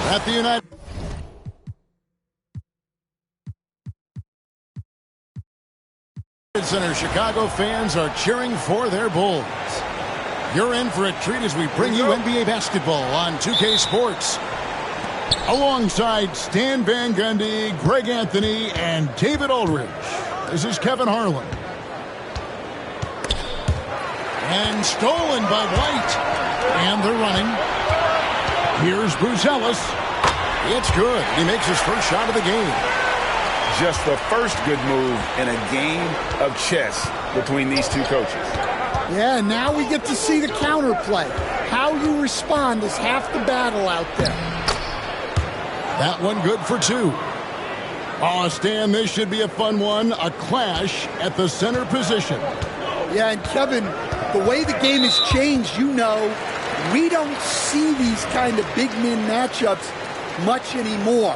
At the United Center, Chicago fans are cheering for their Bulls. You're in for a treat as we bring you NBA basketball on 2K Sports. Alongside Stan Van Gundy, Greg Anthony, and David Aldridge. This is Kevin Harlan. And stolen by White. And they're running. Here's Buzelis. It's good. He makes his first shot of the game. Just the first good move in a game of chess between these two coaches. Yeah, now we get to see the counterplay. How you respond is half the battle out there. That one good for two. Oh, Stan, this should be a fun one. A clash at the center position. Yeah, and Kevin, the way the game has changed, you know, we don't see these kind of big men matchups much anymore.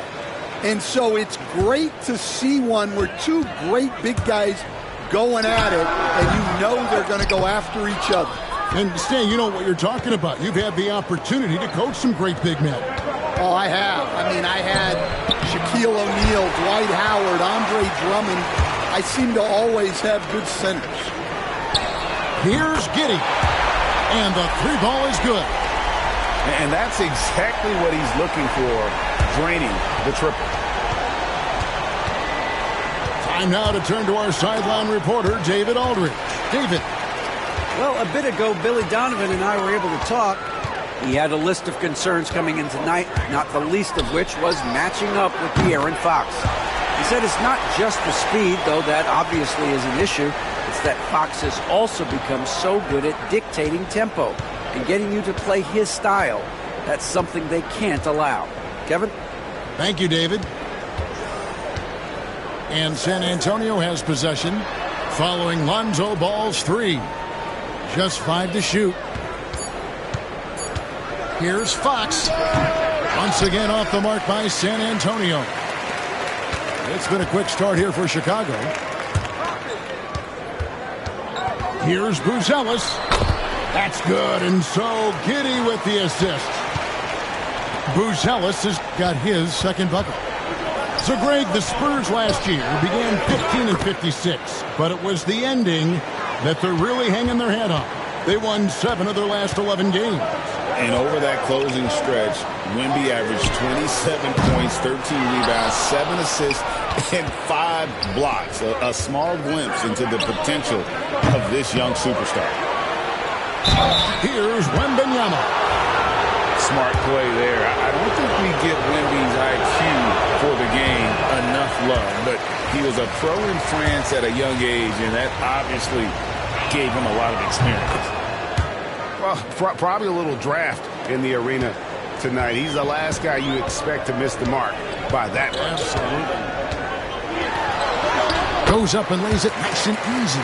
And so it's great to see one where two great big guys going at it, and you know they're going to go after each other. And Stan, you know what you're talking about. You've had the opportunity to coach some great big men. Oh, I have. I mean, I had Shaquille O'Neal, Dwight Howard, Andre Drummond. I seem to always have good centers. Here's Giddey. And the three ball is good. And that's exactly what he's looking for, draining the triple. Time now to turn to our sideline reporter, David Aldridge. David. Well, a bit ago, Billy Donovan and I were able to talk. He had a list of concerns coming in tonight, not the least of which was matching up with De'Aaron Fox. He said it's not just the speed, though that obviously is an issue. It's that Fox has also become so good at dictating tempo and getting you to play his style. That's something they can't allow. Kevin? Thank you, David. And San Antonio has possession following Lonzo Ball's three. Just 5 to shoot. Here's Fox. Once again off the mark by San Antonio. It's been a quick start here for Chicago. Here's Buzelis. That's good, and so Giddey with the assist. Buzelis has got his second bucket. So, Greg, the Spurs last year began 15 and 56, but it was the ending that they're really hanging their head on. They won 7 of their last 11 games. And over that closing stretch, Wemby averaged 27 points, 13 rebounds, 7 assists, and 5 blocks. A small glimpse into the potential of this young superstar. Here's Wembanyama. Smart play there. I don't think we give Wemby's IQ for the game enough love, but he was a pro in France at a young age, and that obviously gave him a lot of experience. Well, probably a little draft in the arena tonight. He's the last guy you expect to miss the mark by that much. Absolutely. Goes up and lays it nice and easy.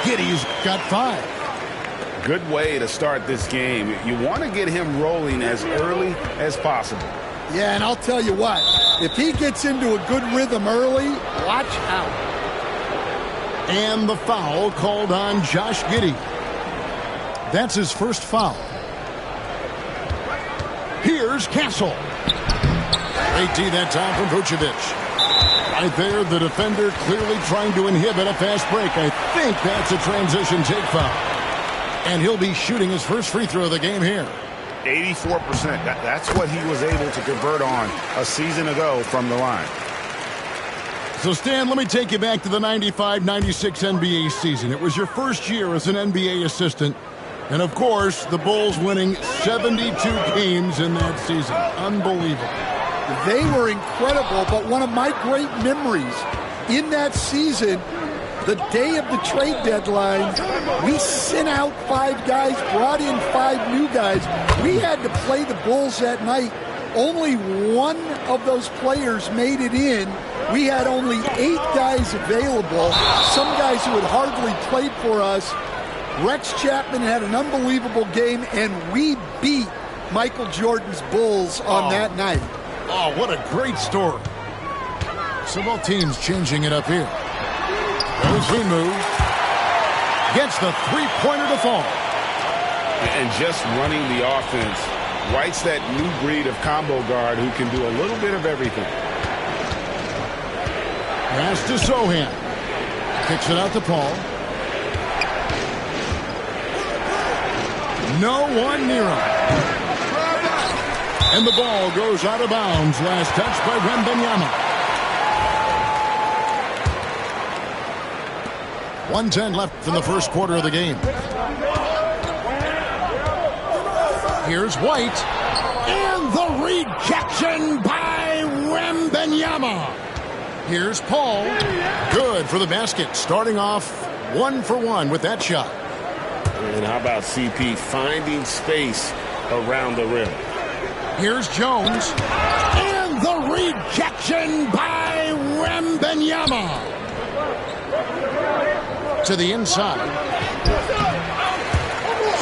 Giddey's got 5. Good way to start this game. You want to get him rolling as early as possible. Yeah, and I'll tell you what, if he gets into a good rhythm early, watch out. And the foul called on Josh Giddey. That's his first foul. Here's Castle. Great D that time from Vucevic. Right there, the defender clearly trying to inhibit a fast break. I think that's a transition take foul. And he'll be shooting his first free throw of the game here. 84%. That's what he was able to convert on a season ago from the line. So, Stan, let me take you back to the 95-96 NBA season. It was your first year as an NBA assistant. And, of course, the Bulls winning 72 games in that season. Unbelievable. They were incredible, but one of my great memories in that season, the day of the trade deadline, we sent out 5 guys, brought in 5 new guys. We had to play the Bulls that night. Only one of those players made it in. We had only 8 guys available, some guys who had hardly played for us. Rex Chapman had an unbelievable game, and we beat Michael Jordan's Bulls on that night. Oh, what a great story. So both teams changing it up here. He moves. Gets the three-pointer to fall. And just running the offense White's that new breed of combo guard who can do a little bit of everything. Pass to Sohan. Kicks it out to Paul. No one near him. And the ball goes out of bounds. Last touch by Wembanyama. 1:10 left in the first quarter of the game. Here's White. And the rejection by Wembanyama. Here's Paul. Good for the basket. Starting off 1 for 1 with that shot. And how about CP finding space around the rim? Here's Jones. And the rejection by Wembanyama. To the inside.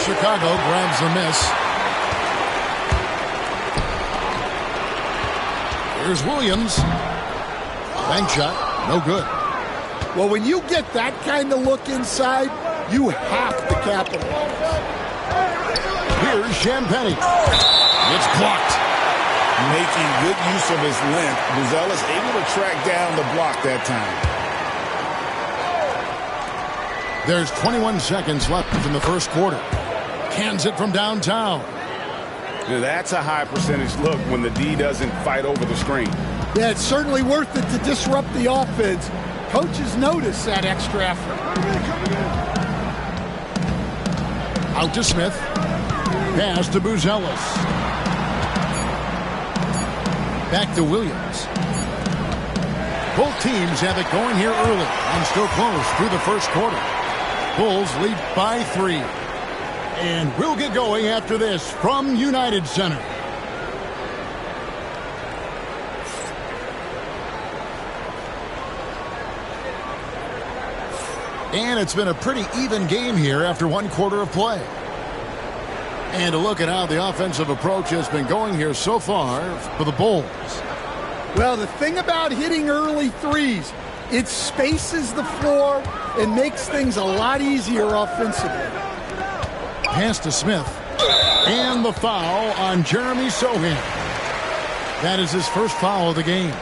Chicago grabs the miss. Here's Williams. Bank shot. No good. Well, when you get that kind of look inside, you have to capitalize. Here's Champagnie. It's blocked. Making good use of his length. Buzelis able to track down the block that time. There's 21 seconds left in the first quarter. Cans it from downtown. Now that's a high percentage look when the D doesn't fight over the screen. Yeah, it's certainly worth it to disrupt the offense. Coaches notice that extra effort. Out to Smith. Pass to Buzelis. Back to Williams. Both teams have it going here early and still close through the first quarter. Bulls lead by 3. And we'll get going after this from United Center. And it's been a pretty even game here after 1 quarter of play. And to look at how the offensive approach has been going here so far for the Bulls. Well, the thing about hitting early threes, it spaces the floor and makes things a lot easier offensively. Pass to Smith. And the foul on Jeremy Sohan. That is his first foul of the game.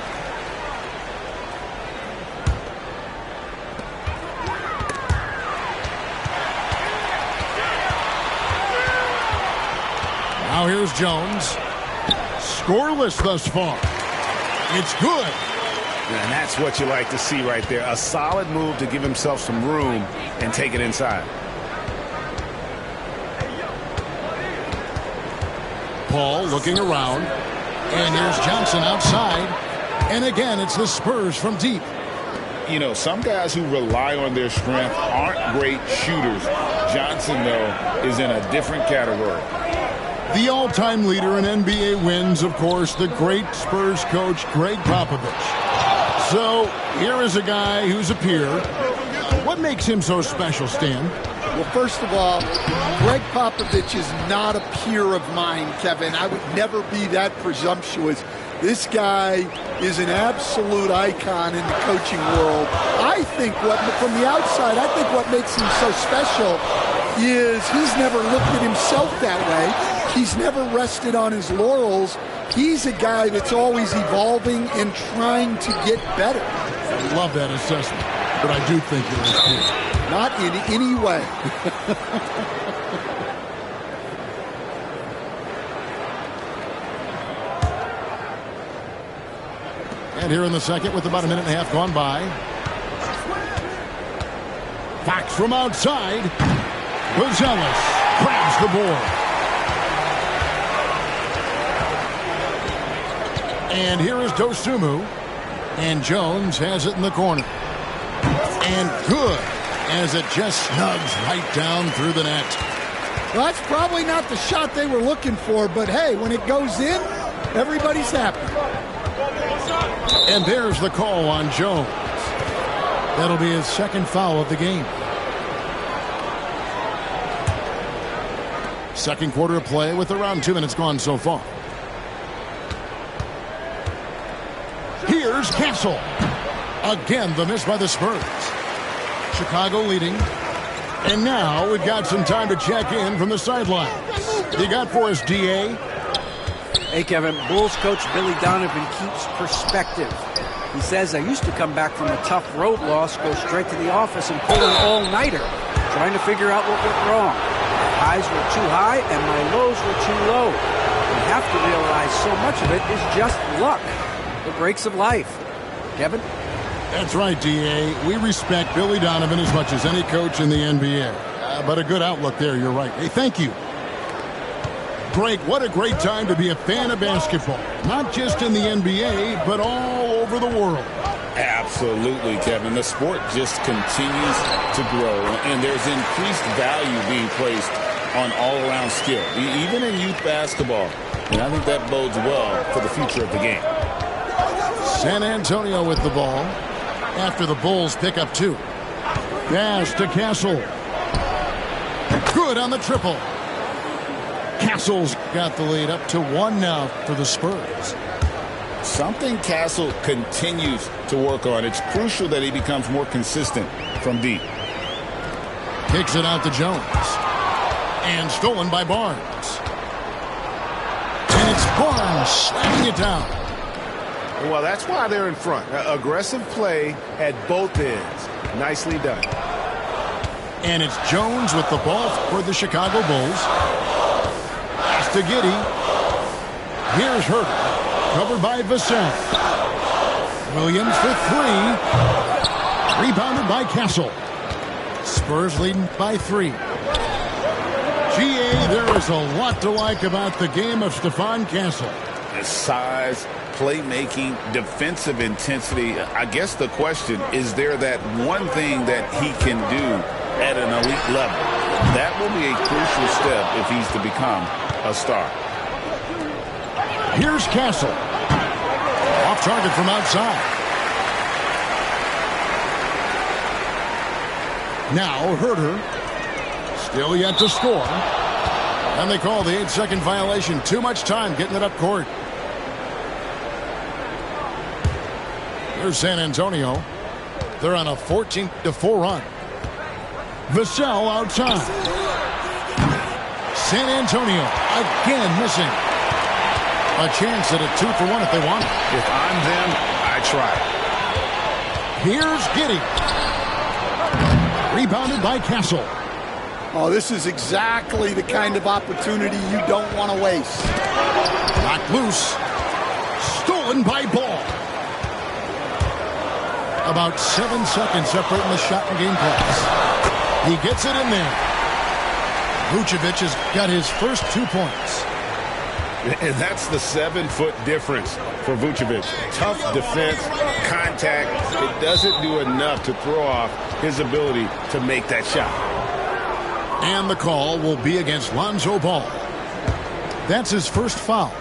Now here's Jones. Scoreless thus far. It's good. And that's what you like to see right there. A solid move to give himself some room and take it inside. Paul looking around. And here's Johnson outside. And again, it's the Spurs from deep. You know, some guys who rely on their strength aren't great shooters. Johnson, though, is in a different category. The all-time leader in NBA wins, of course, the great Spurs coach, Greg Popovich. So here is a guy who's a peer. What makes him so special, Stan? Well, first of all, Greg Popovich is not a peer of mine, Kevin. I would never be that presumptuous. This guy is an absolute icon in the coaching world. I think from the outside, I think what makes him so special is he's never looked at himself that way. He's never rested on his laurels. He's a guy that's always evolving and trying to get better. I love that assessment, but I do think you're his peer. Not in any way. And here in the second with about a minute and a half gone by. Fox from outside. Buzelis grabs the board. And here is Dosunmu. And Jones has it in the corner. And good, as it just snugs right down through the net. Well, that's probably not the shot they were looking for, but hey, when it goes in, everybody's happy. And there's the call on Jones. That'll be his second foul of the game. Second quarter of play with around 2 minutes gone so far. Here's Castle. Again, the miss by the Spurs. Chicago leading. And now we've got some time to check in from the sidelines. You got for us, D.A.? Hey, Kevin, Bulls coach Billy Donovan keeps perspective. He says, I used to come back from a tough road loss, go straight to the office and pull an all-nighter, trying to figure out what went wrong. My highs were too high and my lows were too low. You have to realize so much of it is just luck, the breaks of life. Kevin? That's right, D.A. We respect Billy Donovan as much as any coach in the NBA. But a good outlook there, you're right. Hey, thank you. Greg, what a great time to be a fan of basketball. Not just in the NBA, but all over the world. Absolutely, Kevin. The sport just continues to grow, and there's increased value being placed on all-around skill, even in youth basketball. And I think that bodes well for the future of the game. San Antonio with the ball after the Bulls pick up 2. Pass to Castle. Good on the triple. Castle's got the lead up to 1 now for the Spurs. Something Castle continues to work on. It's crucial that he becomes more consistent from deep. Kicks it out to Jones. And stolen by Barnes. And it's Barnes slamming it down. Well, that's why they're in front. Aggressive play at both ends. Nicely done. And it's Jones with the ball for the Chicago Bulls. To Giddey. Here's Herter. Covered by Vassell. Williams for 3. Rebounded by Castle. Spurs leading by 3. GA, there is a lot to like about the game of Stephon Castle. His size, playmaking, defensive intensity. I guess the question, is there that one thing that he can do at an elite level? That will be a crucial step if he's to become a star. Here's Castle. Off target from outside. Now Herter. Still yet to score. And they call the 8-second violation. Too much time getting it up court. Here's San Antonio. They're on a 14-4 run. Vassell outside. San Antonio again missing. A chance at a 2-for-1 if they want it. If I'm them, I try. Here's Giddey. Rebounded by Castle. Oh, this is exactly the kind of opportunity you don't want to waste. Knocked loose. Stolen by Ball. About 7 seconds separating the shot and game clocks. He gets it in there. Vucevic has got his first 2 points. And that's the 7-foot difference for Vucevic. Tough defense, contact. It doesn't do enough to throw off his ability to make that shot. And the call will be against Lonzo Ball. That's his first foul.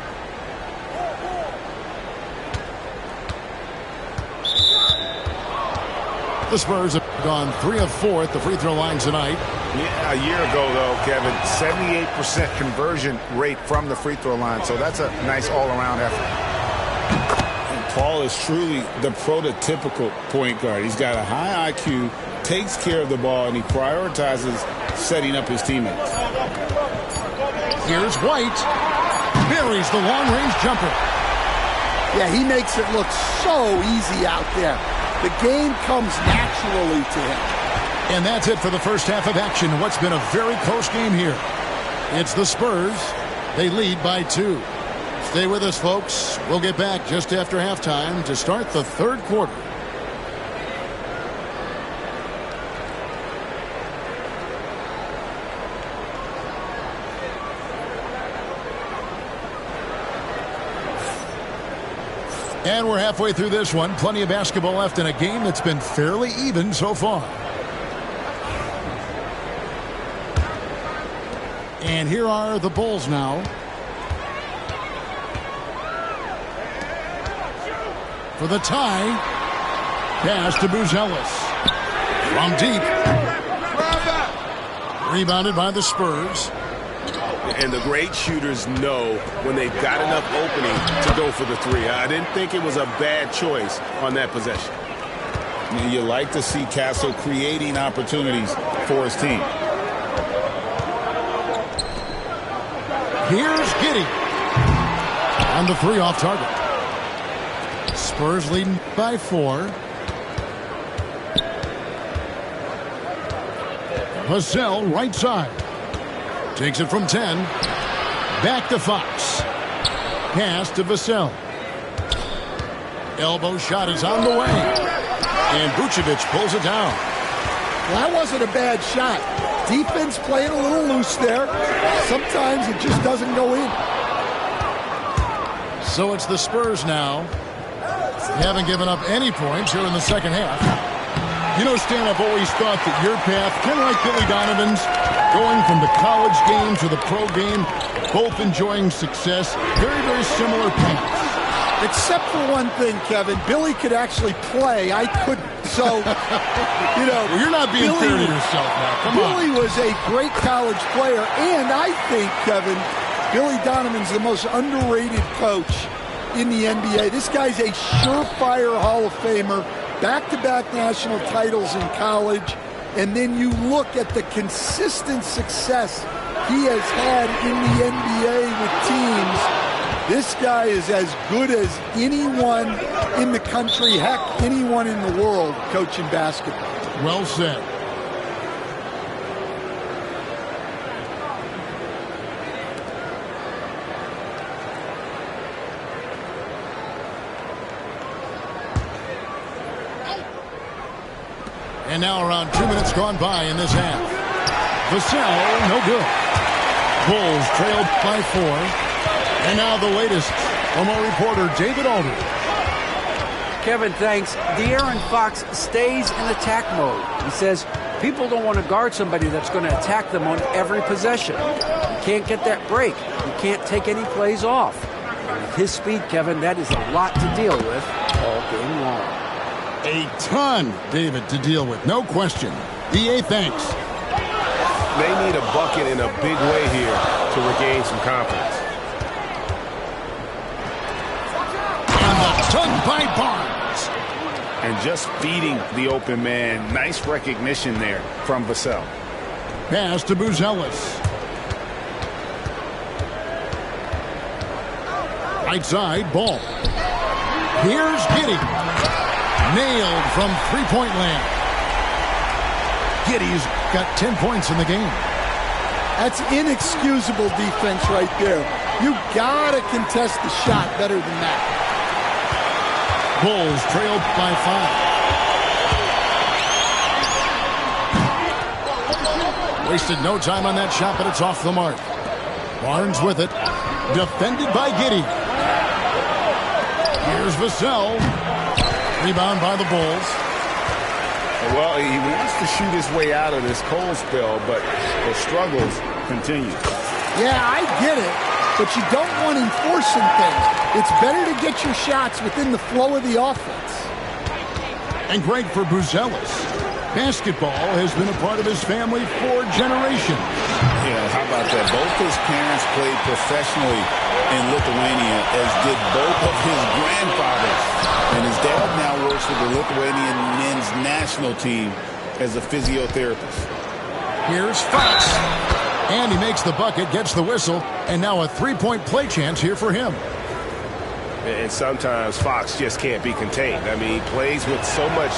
The Spurs have gone 3 of 4 at the free throw line tonight. Yeah, a year ago, though, Kevin, 78% conversion rate from the free throw line. So that's a nice all-around effort. And Paul is truly the prototypical point guard. He's got a high IQ, takes care of the ball, and he prioritizes setting up his teammates. Here's White. Buries the long-range jumper. Yeah, he makes it look so easy out there. The game comes naturally to him. And that's it for the first half of action. What's been a very close game here. It's the Spurs. They lead by 2. Stay with us, folks. We'll get back just after halftime to start the third quarter. And we're halfway through this one. Plenty of basketball left in a game that's been fairly even so far. And here are the Bulls now. For the tie. Pass to Buzelis. From deep. Rebounded by the Spurs. And the great shooters know when they've got enough opening to go for the 3. I didn't think it was a bad choice on that possession. You like to see Castle creating opportunities for his team. Here's Giddey. And the 3 off target. Spurs leading by 4. Vassell right side. Takes it from 10. Back to Fox. Pass to Vassell. Elbow shot is on the way. And Vucevic pulls it down. Well, that wasn't a bad shot. Defense playing a little loose there. Sometimes it just doesn't go in. So it's the Spurs now. They haven't given up any points here in the second half. You know, Stan, I've always thought that your path, kind of like Billy Donovan's, going from the college game to the pro game, both enjoying success, very, very similar paths. Except for one thing, Kevin. Billy could actually play. I couldn't. So, you know. Well, you're not being fair to yourself now. Come on. Billy was a great college player. And I think, Kevin, Billy Donovan's the most underrated coach in the NBA. This guy's a surefire Hall of Famer. Back-to-back national titles in college. And then you look at the consistent success he has had in the NBA with teams. This guy is as good as anyone in the country, heck, anyone in the world coaching basketball. Well said. And now around 2 minutes gone by in this half. Vassell, no good. Bulls trailed by 4. And now the latest from our reporter, David Aldridge. Kevin, thanks. De'Aaron Fox stays in attack mode. He says people don't want to guard somebody that's going to attack them on every possession. You can't get that break. You can't take any plays off. And with his speed, Kevin, that is a lot to deal with all game long. A ton, David, to deal with. No question. EA, thanks. They need a bucket in a big way here to regain some confidence. Done by Barnes. And just feeding the open man. Nice recognition there from Vassell. Pass to Buzelis. Right side, ball. Here's Giddey. Nailed from three-point land. Giddey's got 10 points in the game. That's inexcusable defense right there. You gotta contest the shot better than that. Bulls trailed by 5. Wasted no time on that shot, but it's off the mark. Barnes with it. Defended by Giddey. Here's Vassell. Rebound by the Bulls. Well, he wants to shoot his way out of this cold spell, but the struggles continue. Yeah, I get it. But you don't want enforcing things. It's better to get your shots within the flow of the offense. And great for Buzelis. Basketball has been a part of his family for generations. Yeah, how about that? Both his parents played professionally in Lithuania, as did both of his grandfathers. And his dad now works with the Lithuanian men's national team as a physiotherapist. Here's Fox. And he makes the bucket, gets the whistle, and now a three-point play chance here for him. And sometimes Fox just can't be contained. I mean, he plays with so much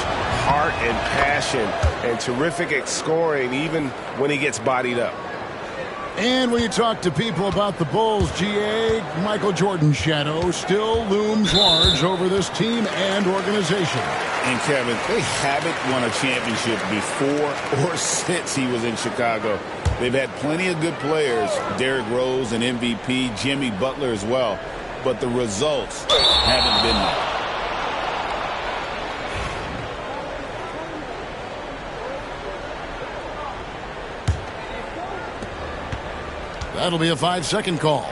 heart and passion and terrific at scoring even when he gets bodied up. And when you talk to people about the Bulls, GA, Michael Jordan's shadow still looms large over this team and organization. And Kevin, they haven't won a championship before or since he was in Chicago. They've had plenty of good players, Derrick Rose, an MVP, Jimmy Butler as well, but the results haven't been there. That'll be a 5-second call.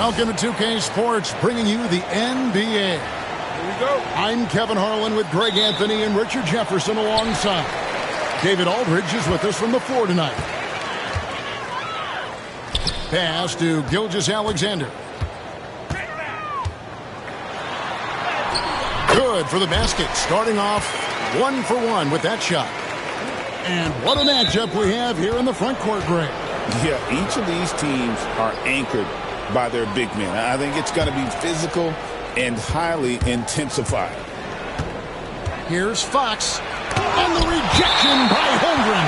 Welcome to 2K Sports, bringing you the NBA. Here we go. I'm Kevin Harlan with Greg Anthony and Richard Jefferson alongside. David Aldridge is with us from the floor tonight. Pass to Gilgeous-Alexander. Good for the basket, starting off 1 for 1 with that shot. And what a matchup we have here in the front court, Greg. Yeah, each of these teams are anchored by their big men. I think it's going to be physical and highly intensified. Here's Fox. And the rejection by Holmgren.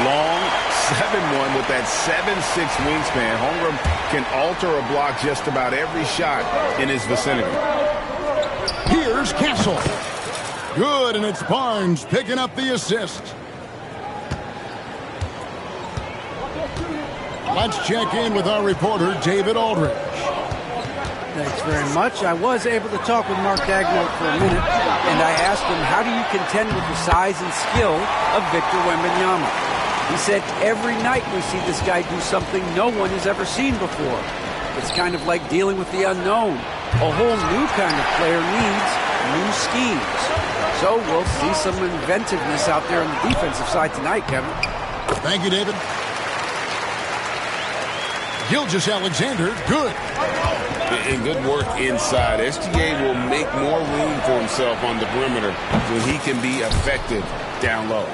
Long 7-1 with that 7'6" wingspan. Holmgren can alter a block just about every shot in his vicinity. Here's Castle. Good, and it's Barnes picking up the assist. Let's check in with our reporter, David Aldridge. Thanks very much. I was able to talk with Mark Dagnall for a minute, and I asked him, how do you contend with the size and skill of Victor Wembanyama? He said, every night we see this guy do something no one has ever seen before. It's kind of like dealing with the unknown. A whole new kind of player needs new schemes. So we'll see some inventiveness out there on the defensive side tonight, Kevin. Thank you, David. Gilgeous-Alexander, good. And good work inside. SGA will make more room for himself on the perimeter so he can be effective down low.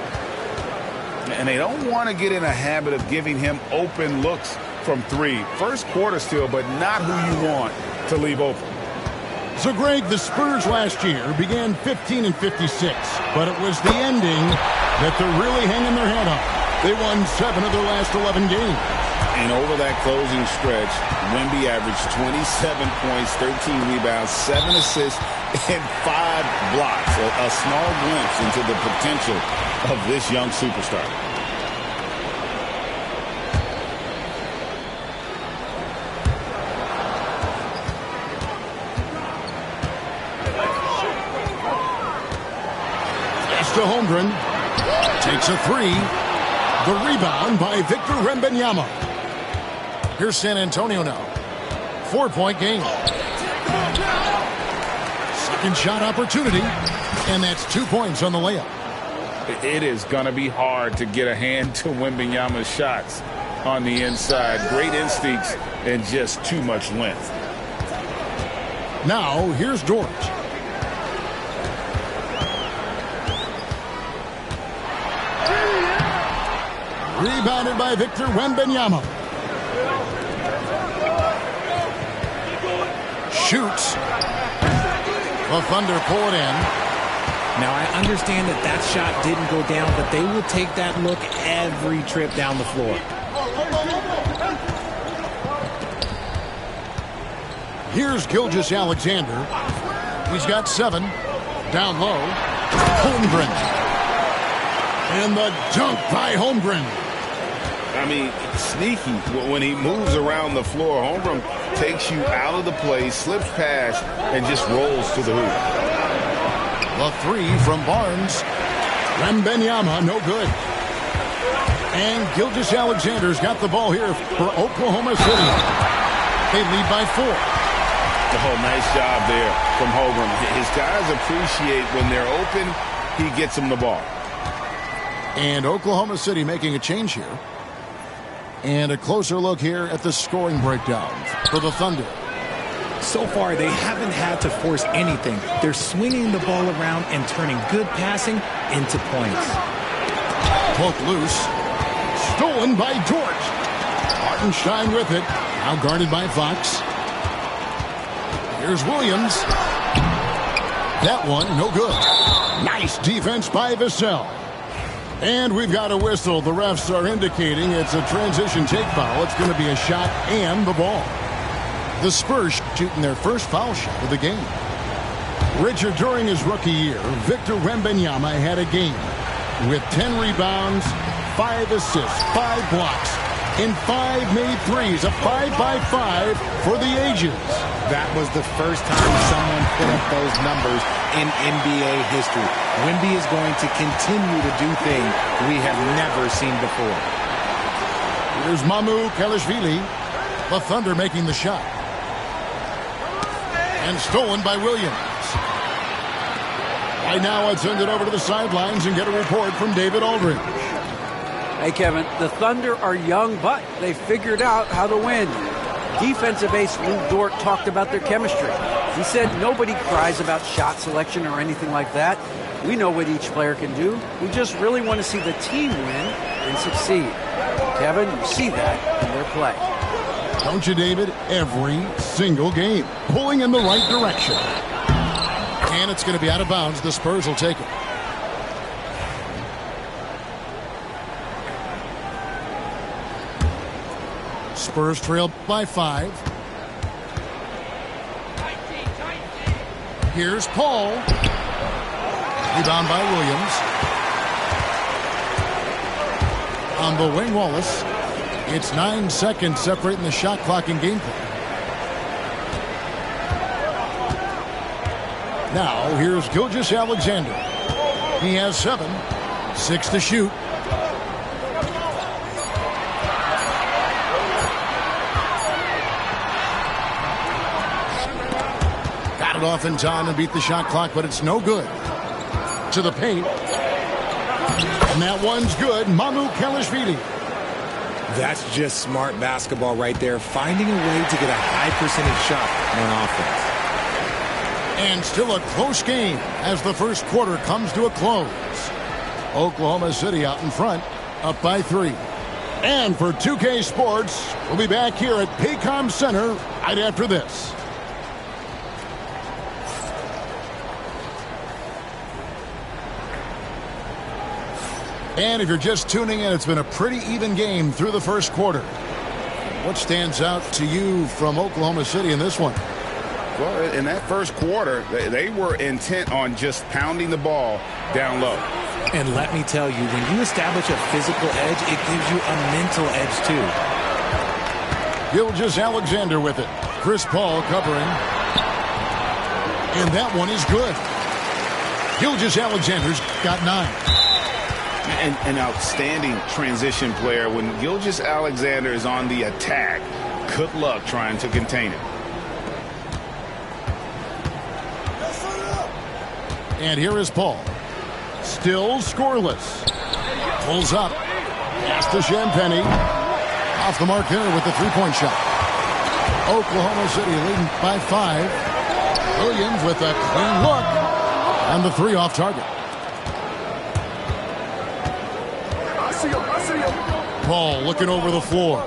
And they don't want to get in a habit of giving him open looks from three. First quarter still, but not who you want to leave open. So, Greg, the Spurs last year began 15 and 56, but it was the ending that they're really hanging their head on. They won 7 of their last 11 games. And over that closing stretch, Wemby averaged 27 points, 13 rebounds, 7 assists, and 5 blocks. A small glimpse into the potential of this young superstar. To Holmgren. Takes a 3. The rebound by Victor Wembanyama. Here's San Antonio now. 4-point game. Second shot opportunity. And that's 2 points on the layup. It is going to be hard to get a hand to Wembanyama's shots on the inside. Great instincts and just too much length. Now, here's George. Rebounded by Victor Wembanyama. Shoots. The Thunder pull it in. Now, I understand that shot didn't go down, but they will take that look every trip down the floor. Here's Gilgeous-Alexander. He's got 7. Down low. Holmgren. And the dunk by Holmgren. I mean, sneaky. When he moves around the floor, Holmgren takes you out of the play, slips past, and just rolls to the hoop. The 3 from Barnes. Wembanyama, no good. And Gilgeous-Alexander's got the ball here for Oklahoma City. They lead by 4. Oh, nice job there from Holmgren. His guys appreciate when they're open, he gets them the ball. And Oklahoma City making a change here. And a closer look here at the scoring breakdown for the Thunder. So far, they haven't had to force anything. They're swinging the ball around and turning good passing into points. Poke loose. Stolen by George. Hartenstein with it. Now guarded by Fox. Here's Williams. That one, no good. Nice defense by Vassell. And we've got a whistle. The refs are indicating it's a transition take foul. It's going to be a shot and the ball. The Spurs shooting their first foul shot of the game. Richard, during his rookie year, Victor Wembanyama had a game with 10 rebounds, 5 assists, 5 blocks, and 5 made threes. A 5-by-5 for the ages. That was the first time someone put up those numbers in NBA history. Wemby is going to continue to do things we have never seen before. Here's Mamu Kelishvili. The Thunder making the shot. And stolen by Williams. Right now, let's send it over to the sidelines and get a report from David Aldridge. Hey, Kevin, the Thunder are young, but they figured out how to win. Defensive ace Lou Dort talked about their chemistry. He said nobody cries about shot selection or anything like that. We know what each player can do. We just really want to see the team win and succeed. Kevin, you see that in their play. Don't you, David? Every single game. Pulling in the right direction. And it's going to be out of bounds. The Spurs will take it. Spurs trail by 5. Here's Paul. Rebound by Williams. On the wing, Wallace. It's 9 seconds separating the shot clock and gameplay. Now, here's Gilgeous-Alexander. He has 7. 6 to shoot. Got it off in time and beat the shot clock, but it's no good. To the paint. And that one's good. Mamu Kelishvili. That's just smart basketball right there. Finding a way to get a high percentage shot on offense. And still a close game as the first quarter comes to a close. Oklahoma City out in front, up by 3. And for 2K Sports, we'll be back here at Paycom Center right after this. And if you're just tuning in, it's been a pretty even game through the first quarter. What stands out to you from Oklahoma City in this one? Well, in that first quarter, they were intent on just pounding the ball down low. And let me tell you, when you establish a physical edge, it gives you a mental edge too. Gilgeous-Alexander with it. Chris Paul covering. And that one is good. Gilgeous-Alexander's got 9. An outstanding transition player. When Gilgeous-Alexander is on the attack, good luck trying to contain it. And here is Paul. Still scoreless. Pulls up. Pass to Champagnie. Off the mark there with the three-point shot. Oklahoma City leading by 5. Williams with a clean look. And the 3 off target. Paul looking over the floor.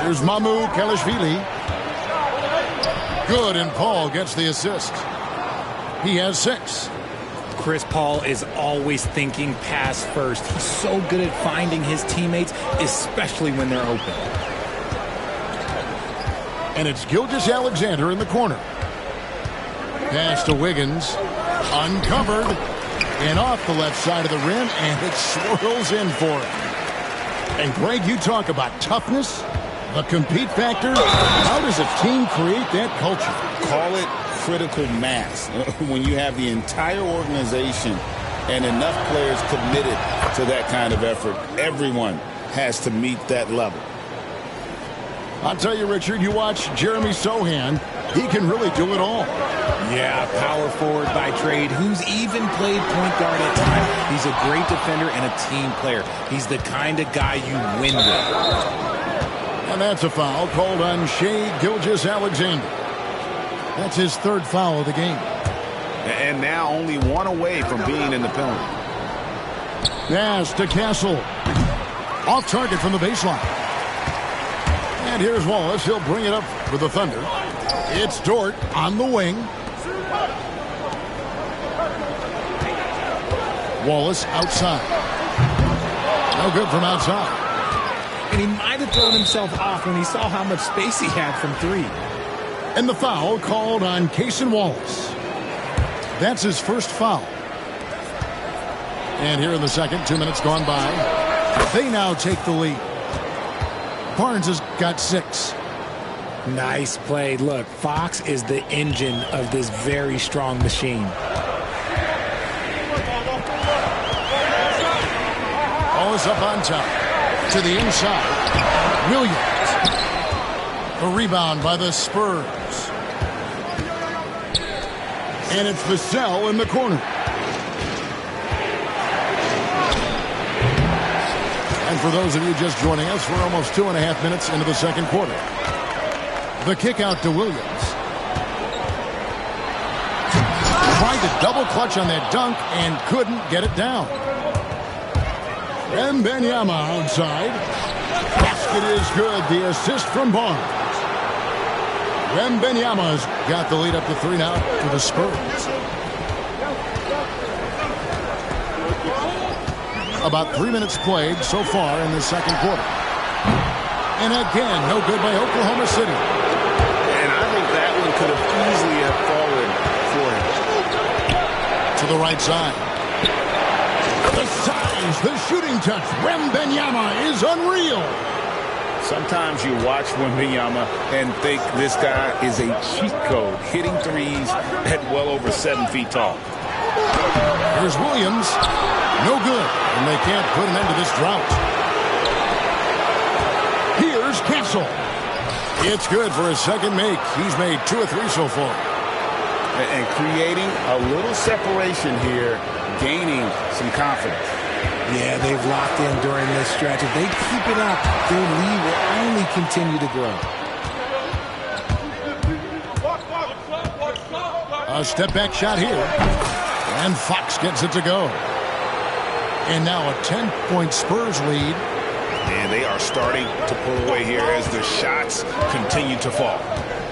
Here's Mamu Kelishvili. Good, and Paul gets the assist. He has 6. Chris Paul is always thinking pass first. He's so good at finding his teammates, especially when they're open. And it's Gilgeous-Alexander in the corner. Pass to Wiggins. Uncovered. And off the left side of the rim, and it swirls in for him. And Greg, you talk about toughness, the compete factor. How does a team create that culture? Call it critical mass. When you have the entire organization and enough players committed to that kind of effort, everyone has to meet that level. I'll tell you, Richard, you watch Jeremy Sohan, he can really do it all. Yeah, power forward by trade, who's even played point guard at times. He's a great defender and a team player. He's the kind of guy you win with. And that's a foul called on Shai Gilgeous-Alexander. That's his 3rd foul of the game. And now only 1 away from being in the penalty. Pass to Castle. Off target from the baseline. And here's Wallace. He'll bring it up for the Thunder. It's Dort on the wing. Wallace outside. No good from outside. And he might have thrown himself off when he saw how much space he had from 3. And the foul called on Cason Wallace. That's his first foul. And here in the second, 2 minutes gone by. They now take the lead. Barnes has got 6. Nice play. Look, Fox is the engine of this very strong machine. Wallace up on top. To the inside. Williams. The rebound by the Spurs. And it's Vassell in the corner. And for those of you just joining us, we're almost 2.5 minutes into the second quarter. The kick out to Williams. Tried to double clutch on that dunk and couldn't get it down. Wembanyama outside. Basket is good. The assist from Barnes. Wembanyama's got the lead up to 3 now for the Spurs. About 3 minutes played so far in the second quarter. And again, no good by Oklahoma City. And I think that one could have easily have fallen for him. To the right side. The size, the shooting touch. Wembanyama is unreal. Sometimes you watch Wembanyama and think this guy is a cheat code, hitting threes at well over 7 feet tall. Here's Williams. No good, and they can't put an end to this drought. Here's Castle. It's good for his second make. He's made 2 or 3 so far. And creating a little separation here, gaining some confidence. Yeah, they've locked in during this stretch. If they keep it up, their lead will only continue to grow. A step-back shot here. And Fox gets it to go. And now a 10-point Spurs lead. And they are starting to pull away here as the shots continue to fall.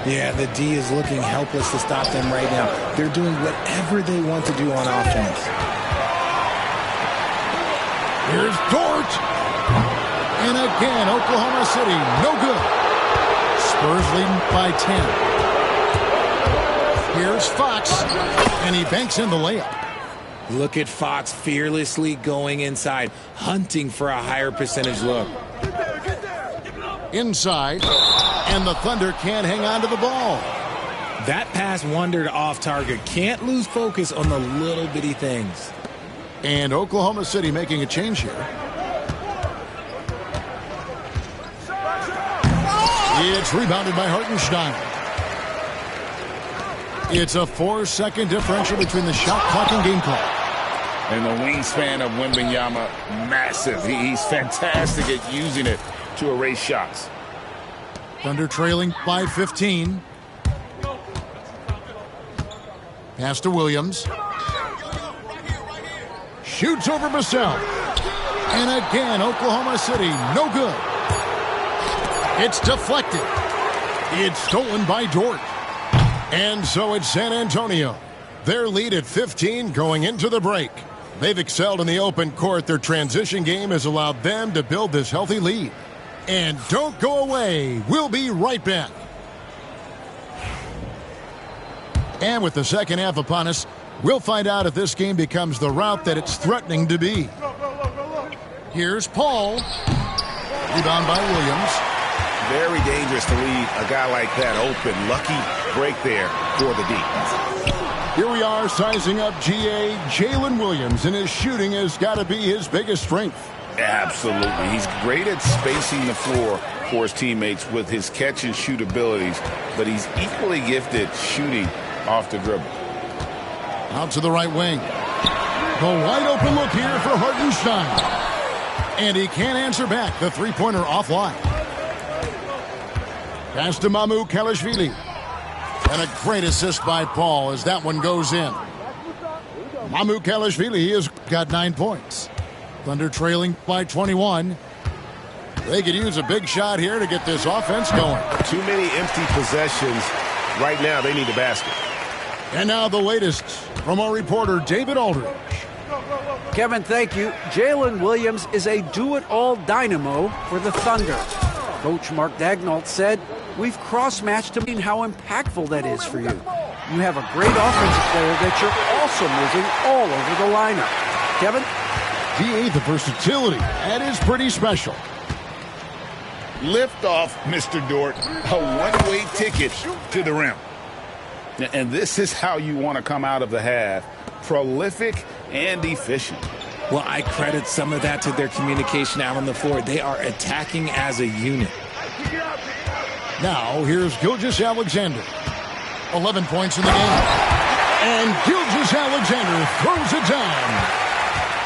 Yeah, the D is looking helpless to stop them right now. They're doing whatever they want to do on offense. Here's Dort. And again, Oklahoma City, no good. Spurs leading by 10. Here's Fox. And he banks in the layup. Look at Fox fearlessly going inside, hunting for a higher percentage look. Inside, and the Thunder can't hang on to the ball. That pass wandered off target. Can't lose focus on the little bitty things. And Oklahoma City making a change here. It's rebounded by Hartenstein. It's a 4-second differential between the shot clock and game clock. And the wingspan of Wembanyama, massive. He's fantastic at using it to erase shots. Thunder trailing by 15. Pass to Williams. Shoots over Vassell. And again, Oklahoma City, no good. It's deflected. It's stolen by Dort. And so it's San Antonio. Their lead at 15 going into the break. They've excelled in the open court. Their transition game has allowed them to build this healthy lead. And don't go away. We'll be right back. And with the second half upon us, we'll find out if this game becomes the route that it's threatening to be. Here's Paul. Rebound by Williams. Very dangerous to leave a guy like that open. Lucky break there for the D. Here we are sizing up GA Jalen Williams, and his shooting has got to be his biggest strength. Absolutely. He's great at spacing the floor for his teammates with his catch and shoot abilities, but he's equally gifted shooting off the dribble. Out to the right wing. The wide open look here for Hartenstein. And he can't answer back. The three-pointer offline. Pass to Mamukelashvili. And a great assist by Paul as that one goes in. Mamukelashvili has got 9 points. Thunder trailing by 21. They could use a big shot here to get this offense going. Too many empty possessions. Right now, they need a basket. And now the latest from our reporter, David Aldridge. Kevin, thank you. Jalen Williams is a do-it-all dynamo for the Thunder. Coach Mark Daigneault said, "We've cross-matched him in how impactful that is for you. You have a great offensive player that you're also moving all over the lineup." Kevin? GA, the versatility. That is pretty special. Lift off, Mr. Dort. A one-way ticket to the rim. And this is how you want to come out of the half. Prolific and efficient. Well, I credit some of that to their communication out on the floor. They are attacking as a unit. Now, here's Gilgeous-Alexander. 11 points in the game. And Gilgeous-Alexander throws it down.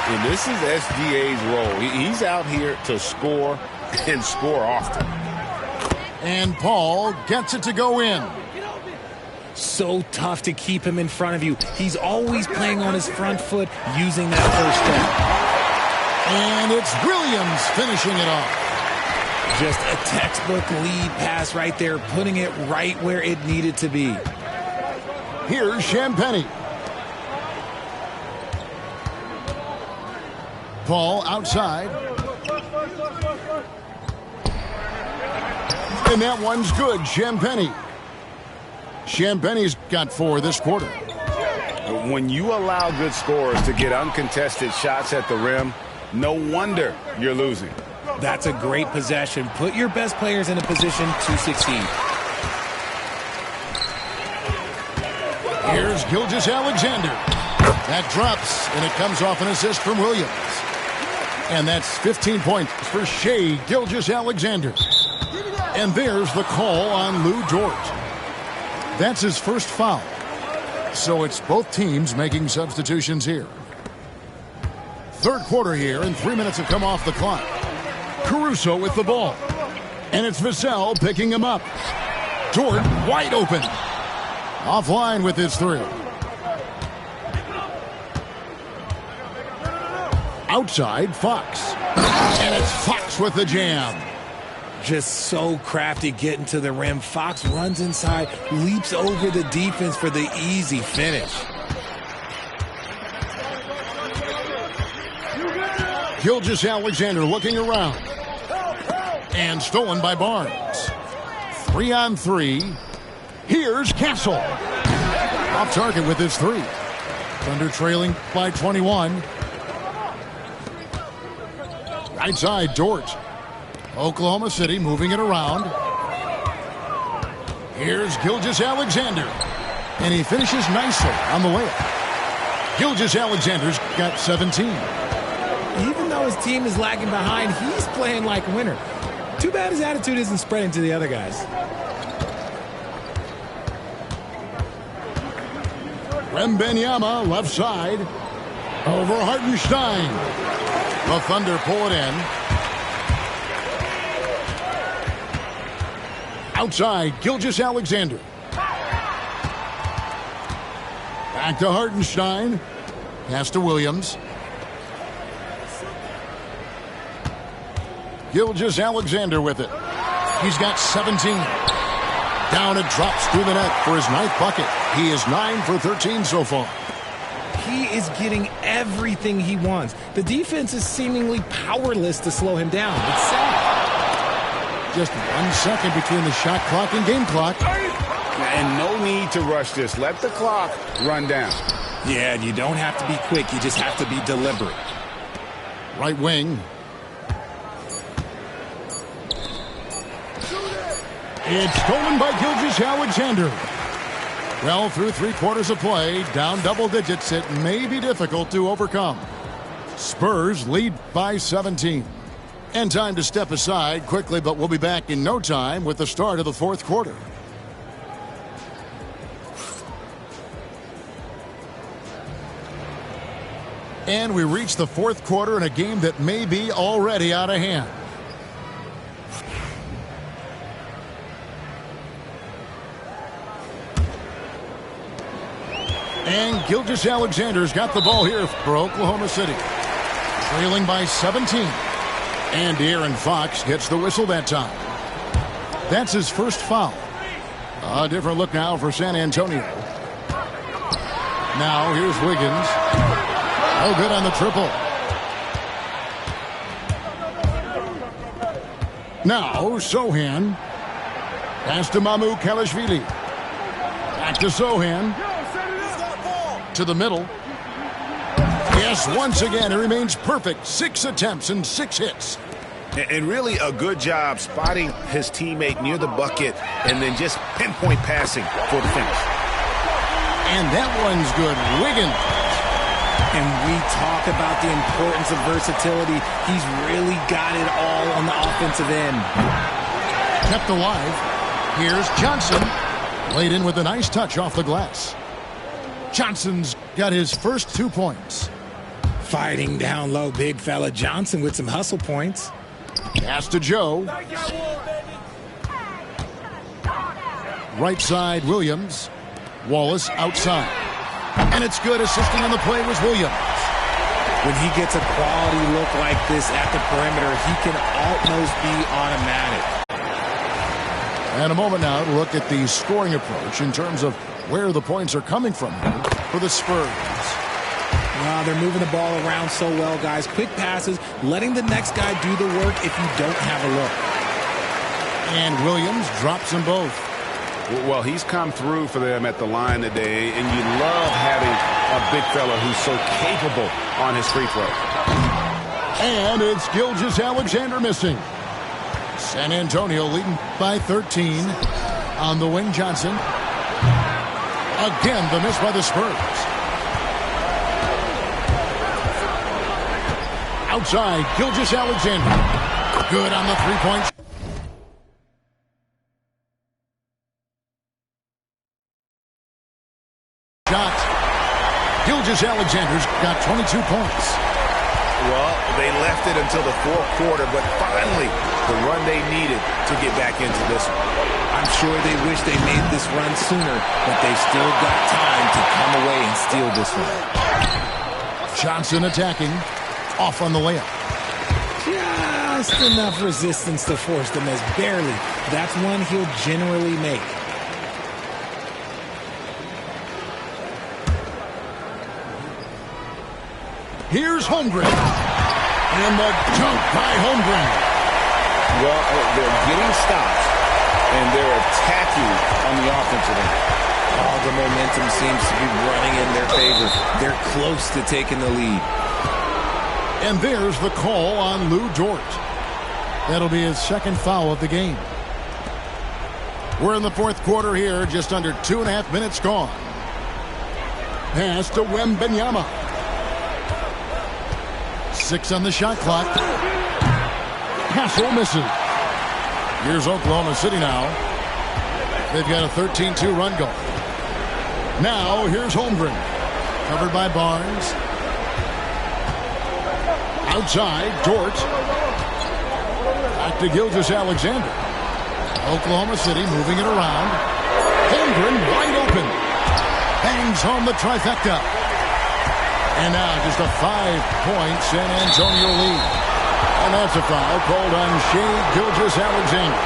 And this is SGA's role. He's out here to score and score often. And Paul gets it to go in. So tough to keep him in front of you. He's always playing on his front foot, using that first step. And it's Williams finishing it off. Just a textbook lead pass right there, putting it right where it needed to be. Here's Champagnie. Paul outside. And that one's good, Champagnie. Champagnie's got 4 this quarter. When you allow good scorers to get uncontested shots at the rim, no wonder you're losing. That's a great possession. Put your best players in a position to succeed. Here's Gilgeous-Alexander. That drops, and it comes off an assist from Williams. And that's 15 points for Shai Gilgeous-Alexander. And there's the call on Lou Dort. That's his first foul. So it's both teams making substitutions here. Third quarter here, and 3 minutes have come off the clock. Caruso with the ball. And it's Vassell picking him up. Dort wide open. Offline with his 3. Outside, Fox. And it's Fox with the jam. Just so crafty getting to the rim. Fox runs inside, leaps over the defense for the easy finish. Gilgeous-Alexander looking around. And stolen by Barnes. 3-on-3. Here's Castle. Off target with his 3. Thunder trailing by 21. Right side, Dort. Oklahoma City moving it around. Here's Gilgeous-Alexander. And he finishes nicely on the layup. Gilgeous-Alexander's got 17. Even though his team is lagging behind, he's playing like a winner. Too bad his attitude isn't spreading to the other guys. Wembanyama left side. Over Hartenstein. The Thunder pull it in. Outside, Gilgeous-Alexander. Back to Hartenstein. Pass to Williams. Gilgeous-Alexander with it. He's got 17. Down it drops through the net for his 9th bucket. He is 9 for 13 so far. He is getting everything he wants. The defense is seemingly powerless to slow him down. It's sad. Just 1 second between the shot clock and game clock. And no need to rush this. Let the clock run down. Yeah, and you don't have to be quick. You just have to be deliberate. Right wing. It's stolen by Gilgeous-Alexander. Well, through 3 quarters of play, down double digits, it may be difficult to overcome. Spurs lead by 17. And time to step aside quickly, but we'll be back in no time with the start of the 4th quarter. And we reach the 4th quarter in a game that may be already out of hand. And Gilgeous-Alexander's got the ball here for Oklahoma City. Trailing by 17. And De'Aaron Fox gets the whistle that time. That's his first foul. A different look now for San Antonio. Now here's Wiggins. No good on the triple. Now Sohan. Pass to Mamu Kalashvili. Back to Sohan. To the middle. Yes, once again, it remains perfect. 6 attempts and 6 hits. And really a good job spotting his teammate near the bucket and then just pinpoint passing for the finish. And that one's good. Wiggins. And we talk about the importance of versatility. He's really got it all on the offensive end. Kept alive. Here's Johnson. Laid in with a nice touch off the glass. Johnson's got his first 2 points. Fighting down low, big fella Johnson with some hustle points. Pass to Joe. Right side, Williams. Wallace outside. And it's good. Assisting on the play was Williams. When he gets a quality look like this at the perimeter, he can almost be automatic. And a moment now to look at the scoring approach in terms of where the points are coming from here for the Spurs. Wow, they're moving the ball around so well, guys. Quick passes, letting the next guy do the work if you don't have a look. And Williams drops them both. Well, he's come through for them at the line today, and you love having a big fella who's so capable on his free throw. And it's Gilgeous-Alexander missing. San Antonio leading by 13. On the wing, Johnson. Again, the miss by the Spurs. Outside, Gilgeous-Alexander. Good on the three-point shot. Gilgeous-Alexander's got 22 points. Well, they left it until the fourth quarter, but finally the run they needed to get back into this one. I'm sure they wish they made this run sooner, but they still got time to come away and steal this one. Johnson attacking. Off on the layup. Just enough resistance to force the miss. Barely. That's one he'll generally make. Here's Holmgren. And the dunk by Holmgren. Well, they're getting stops, and they're attacking on the offensive end. All the momentum seems to be running in their favor. They're close to taking the lead. And there's the call on Lou Dort. That'll be his second foul of the game. We're in the fourth quarter here, just under 2.5 minutes gone. Pass to Wembanyama. 6 on the shot clock. Hassel misses. Here's Oklahoma City now. They've got a 13-2 run going. Now here's Holmgren. Covered by Barnes. Outside, Dort. Back to Gilgeous-Alexander. Oklahoma City moving it around. Holmgren wide open. Bangs home the trifecta. And now just a 5-point San Antonio lead. And that's a foul called on Shai Gilgeous-Alexander.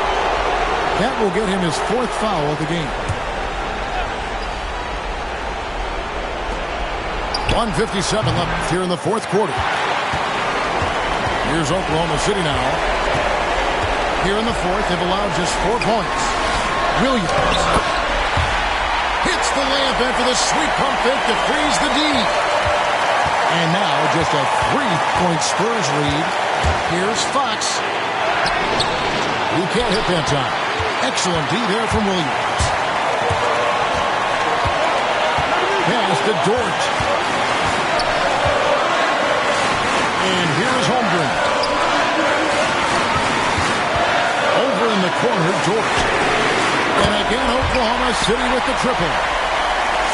That will get him his 4th foul of the game. 1:57 left here in the fourth quarter. Here's Oklahoma City now. Here in the fourth, they've allowed just 4 points. Williams hits the layup after the sweet pump fake to freeze the D. And now just a 3-point Spurs lead. Here's Fox. He can't hit that time. Excellent D there from Williams. Pass to Dort. And here's Holmgren. Over in the corner, Dort. And again, Oklahoma City with the triple.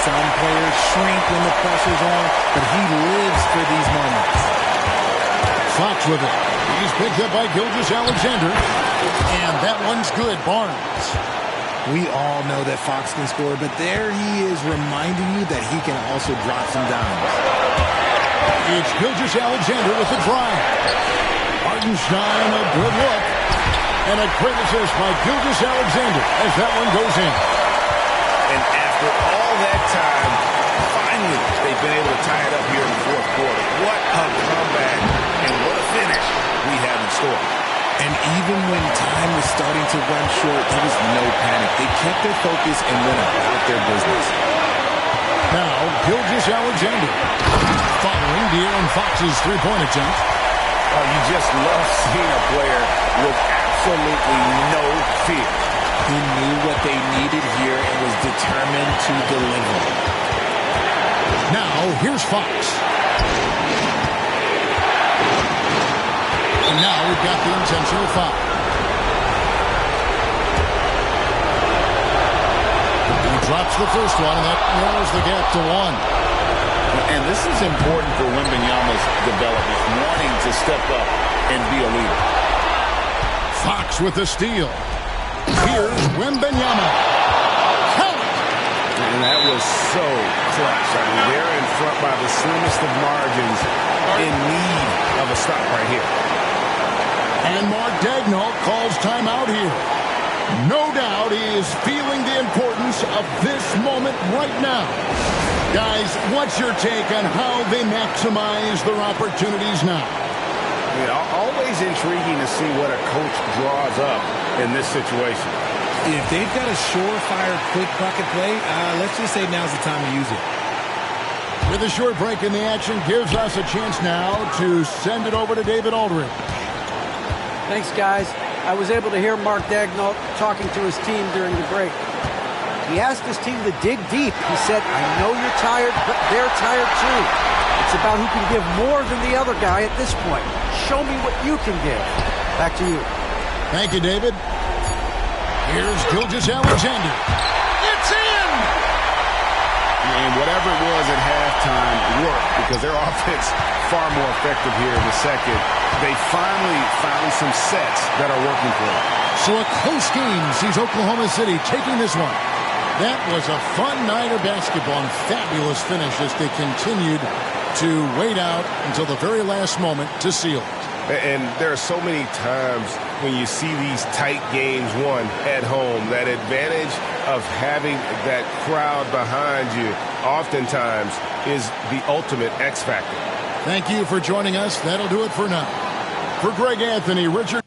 Some players shrink when the pressure's on, but he lives for these moments. Fox with it. He's picked up by Gilgeous-Alexander. And that one's good, Barnes. We all know that Fox can score, but there he is reminding you that he can also drop some dimes. It's Gilgeous-Alexander with the drive. Hartenstein, a good look. And a great assist by Gilgeous-Alexander as that one goes in. And after all that time, finally they've been able to tie it up here in the fourth quarter. What a comeback and what a finish we have in store. And even when time was starting to run short, there was no panic. They kept their focus and went about their business. Now, Gilgeous-Alexander following De'Aaron Fox's three-point attempt. Oh, you just love seeing a player with absolutely no fear. He knew what they needed here and was determined to deliver. Now, here's Fox. And now we've got the intentional foul. Drops the first one, and that narrows the gap to 1. And this is important for Wembanyama's development, wanting to step up and be a leader. Fox with the steal. Here's Wembanyama. Count it! And that was so clutch. I mean, they're in front by the slimmest of margins, in need of a stop right here. And Mark Daigneault calls timeout here. No doubt he is feeling the importance of this moment right now. Guys, what's your take on how they maximize their opportunities now? Always intriguing to see what a coach draws up in this situation. If they've got a surefire, quick bucket play, let's just say now's the time to use it. With a short break in the action, gives us a chance now to send it over to David Aldridge. Thanks, guys. I was able to hear Mark Daigneault talking to his team during the break. He asked his team to dig deep. He said, I know you're tired, but they're tired too. It's about who can give more than the other guy at this point. Show me what you can give. Back to you. Thank you, David. Here's Gilgeous-Alexander. It's in! And whatever it was at halftime worked because their offense far more effective here in the second. They finally found some sets that are working for them. So a close game sees Oklahoma City taking this one. That was a fun night of basketball and fabulous finish as they continued to wait out until the very last moment to seal it. And there are so many times when you see these tight games won at home, that advantage of having that crowd behind you oftentimes is the ultimate X factor. Thank you for joining us. That'll do it for now. For Greg Anthony, Richard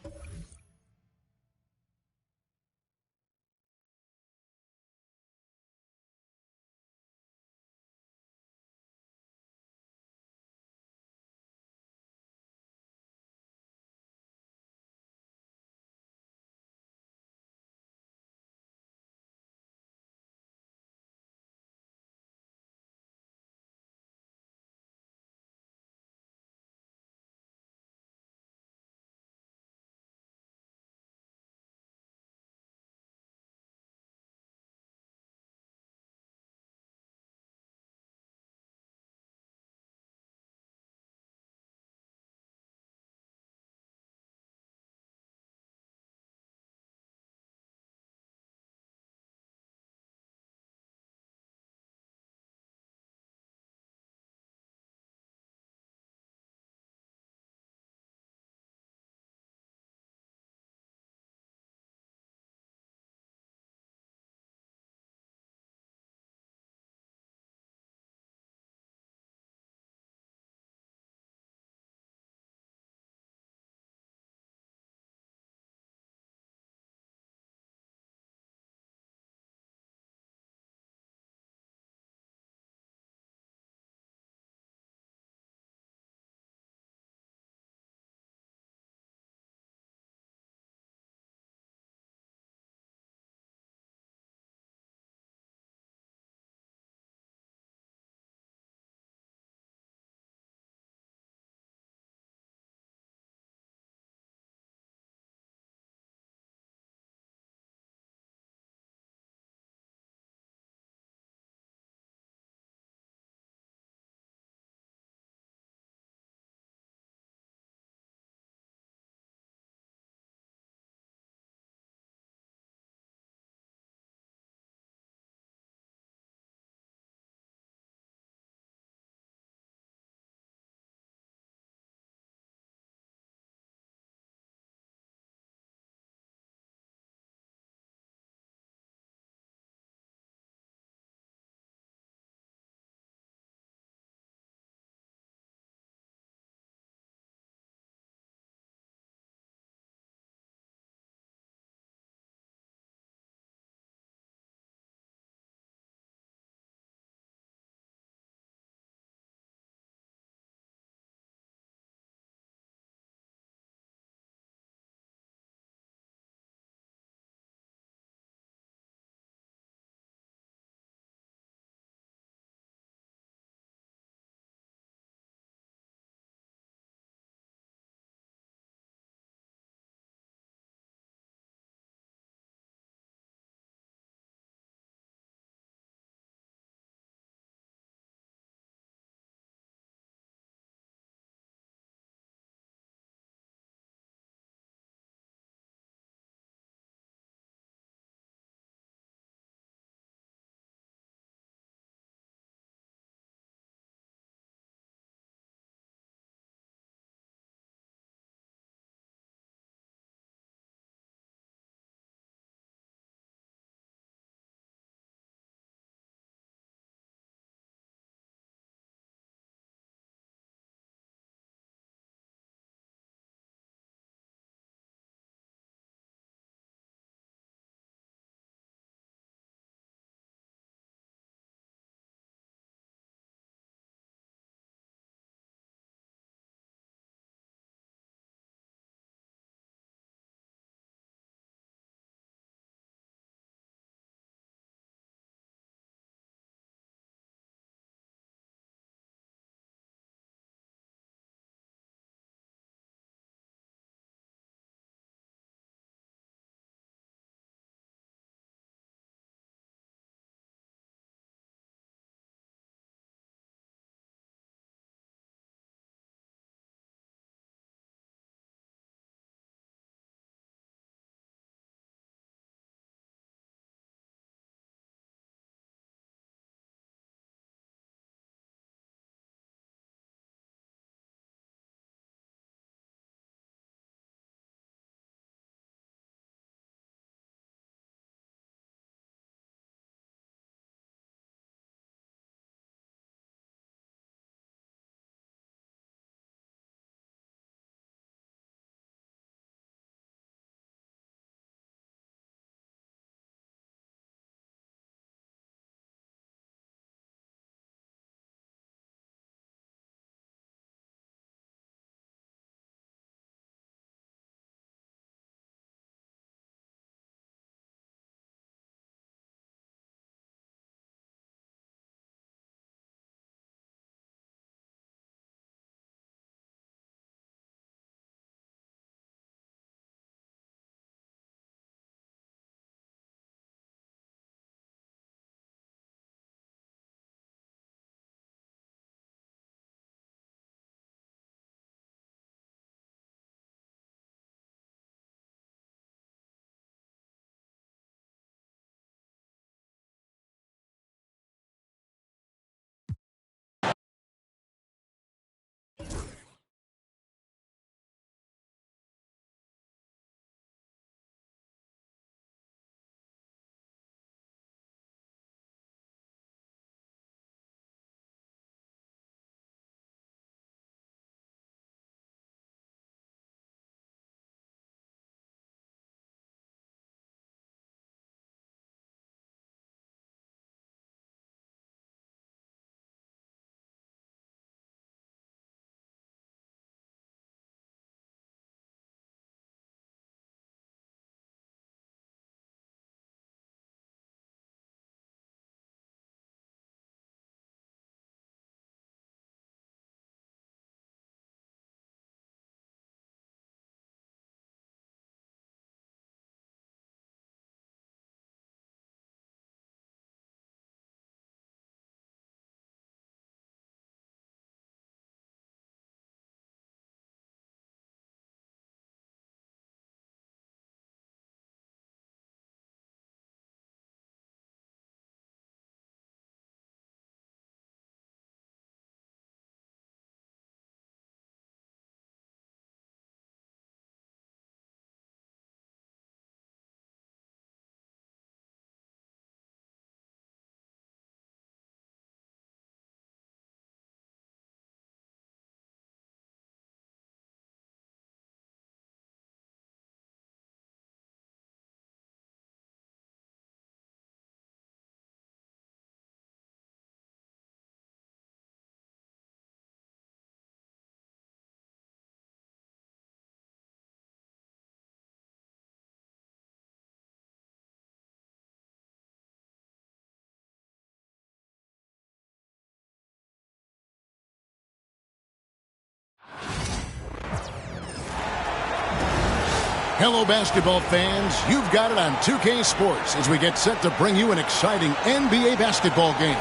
Hello, basketball fans. You've got it on 2K Sports as we get set to bring you an exciting NBA basketball game.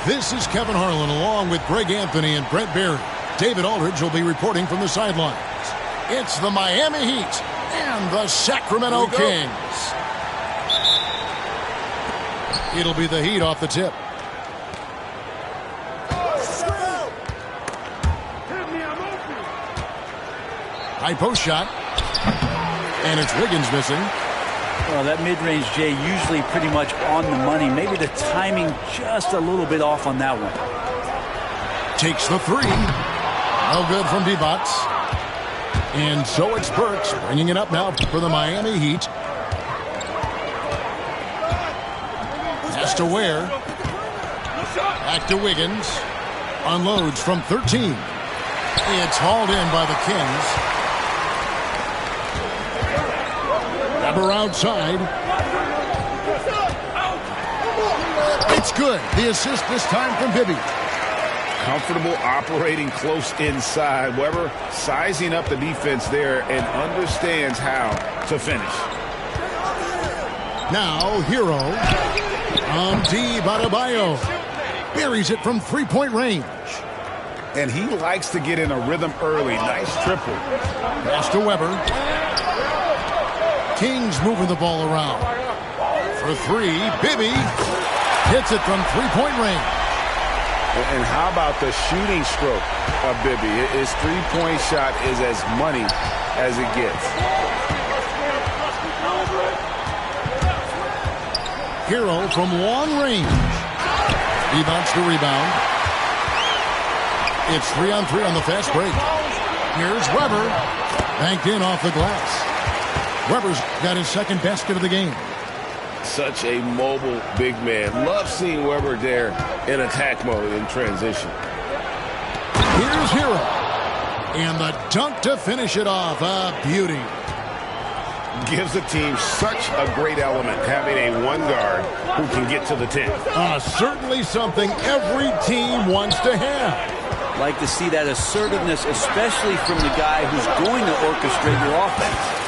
This is Kevin Harlan along with Greg Anthony and Brett Berry. David Aldridge will be reporting from the sidelines. It's the Miami Heat and the Sacramento Kings. It'll be the Heat off the tip. High post shot. And it's Wiggins missing. Well, that mid-range, Jay, usually pretty much on the money. Maybe the timing just a little bit off on that one. Takes the three. No good from Divac. And so it's Burks bringing it up now for the Miami Heat. Has to Ware. Back to Wiggins. Unloads from 13. It's hauled in by the Kings. Weber outside. It's good. The assist this time from Bibby. Comfortable operating close inside. Weber sizing up the defense there and understands how to finish. Now, Hero. Adebayo buries it from three-point range. And he likes to get in a rhythm early. Nice triple. Pass to Weber. Kings moving the ball around. For three, Bibby hits it from three-point range. And how about the shooting stroke of Bibby? His three-point shot is as money as it gets. Hero from long range. He bounced the rebound. It's 3-on-3 on the fast break. Here's Weber. Banked in off the glass. Weber's got his second basket of the game. Such a mobile big man. Love seeing Weber there in attack mode in transition. Here's Hero. And the dunk to finish it off. A beauty. Gives the team such a great element having a one guard who can get to the 10. Certainly something every team wants to have. Like to see that assertiveness, especially from the guy who's going to orchestrate your offense.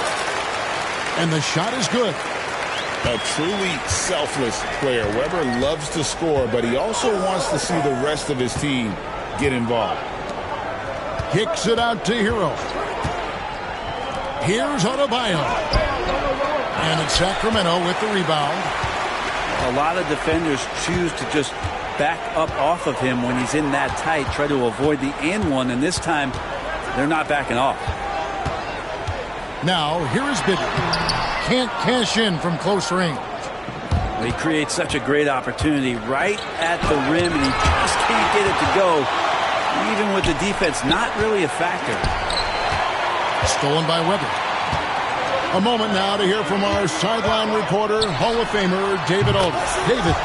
And the shot is good. A truly selfless player. Weber loves to score, but he also wants to see the rest of his team get involved. Kicks it out to Hero. Here's Adebayo. And it's Sacramento with the rebound. A lot of defenders choose to just back up off of him when he's in that tight, try to avoid the and one, and this time they're not backing off. Now, here is Bibby. Can't cash in from close range. He creates such a great opportunity right at the rim, and he just can't get it to go. Even with the defense not really a factor. Stolen by Weber. A moment now to hear from our sideline reporter, Hall of Famer David Aldridge. David.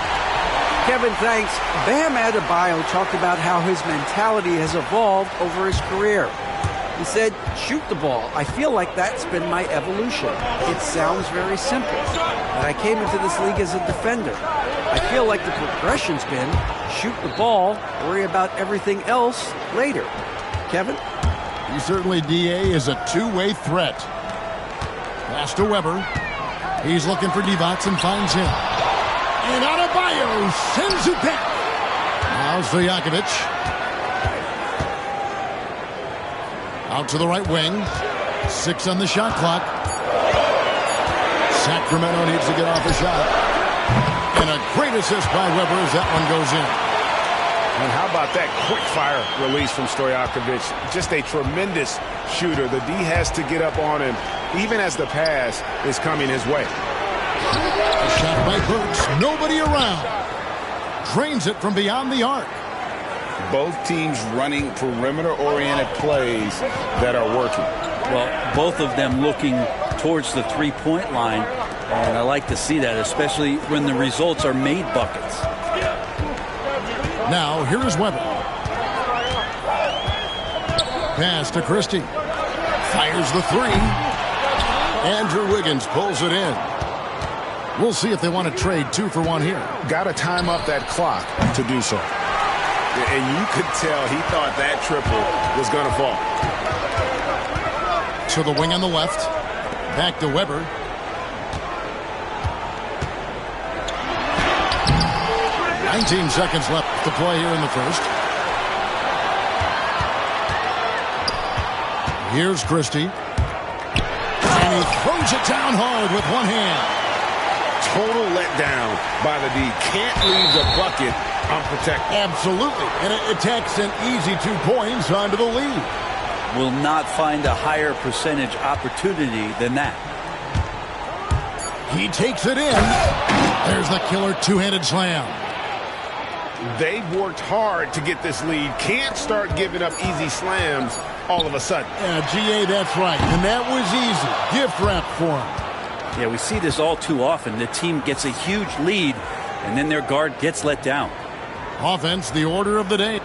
Kevin, thanks. Bam Adebayo talked about how his mentality has evolved over his career. He said, shoot the ball. I feel like that's been my evolution. It sounds very simple, but I came into this league as a defender. I feel like the progression's been shoot the ball, worry about everything else later. Kevin? He certainly, DA, is a two-way threat. Pass to Weber. He's looking for Divac and finds him. And Adebayo sends it back. Now Stojakovic. Out to the right wing. 6 on the shot clock. Sacramento needs to get off a shot. And a great assist by Weber as that one goes in. And how about that quick-fire release from Stojakovic? Just a tremendous shooter. The D has to get up on him, even as the pass is coming his way. A shot by Burks. Nobody around. Drains it from beyond the arc. Both teams running perimeter-oriented plays that are working. Well, both of them looking towards the three-point line, and I like to see that, especially when the results are made buckets. Now, here is Weber. Pass to Christie. Fires the three. Andrew Wiggins pulls it in. We'll see if they want to trade 2 for 1 here. Got to time up that clock to do so. And you could tell he thought that triple was going to fall. To the wing on the left. Back to Weber. "19 seconds left to play here in the first. Here's Christie. And he throws it down hard with one hand. Total letdown by the D. Can't leave the bucket unprotected. Absolutely. And it takes an easy 2 points onto the lead. Will not find a higher percentage opportunity than that. He takes it in. There's the killer two-handed slam. They've worked hard to get this lead. Can't start giving up easy slams all of a sudden. Yeah, GA, that's right. And that was easy. Gift wrap for him. Yeah, we see this all too often. The team gets a huge lead, and then their guard gets let down. Offense, the order of the day.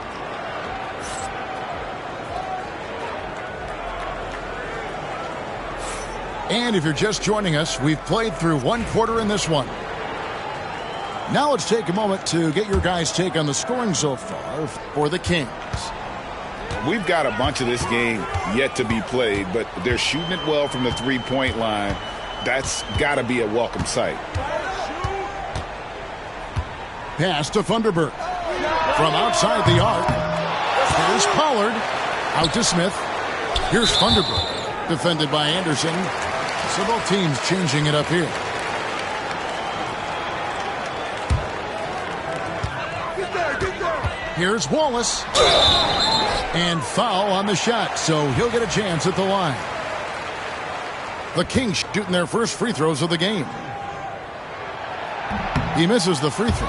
And if you're just joining us, we've played through 1 quarter in this one. Now let's take a moment to get your guys' take on the scoring so far for the Kings. We've got a bunch of this game yet to be played, but they're shooting it well from the three-point line. That's got to be a welcome sight. Pass to Funderburk. From outside the arc. Here's Pollard. Out to Smith. Here's Funderburk. Defended by Anderson. So both teams changing it up here. Here's Wallace. And foul on the shot, so he'll get a chance at the line. The Kings shooting their first free throws of the game. He misses the free throw.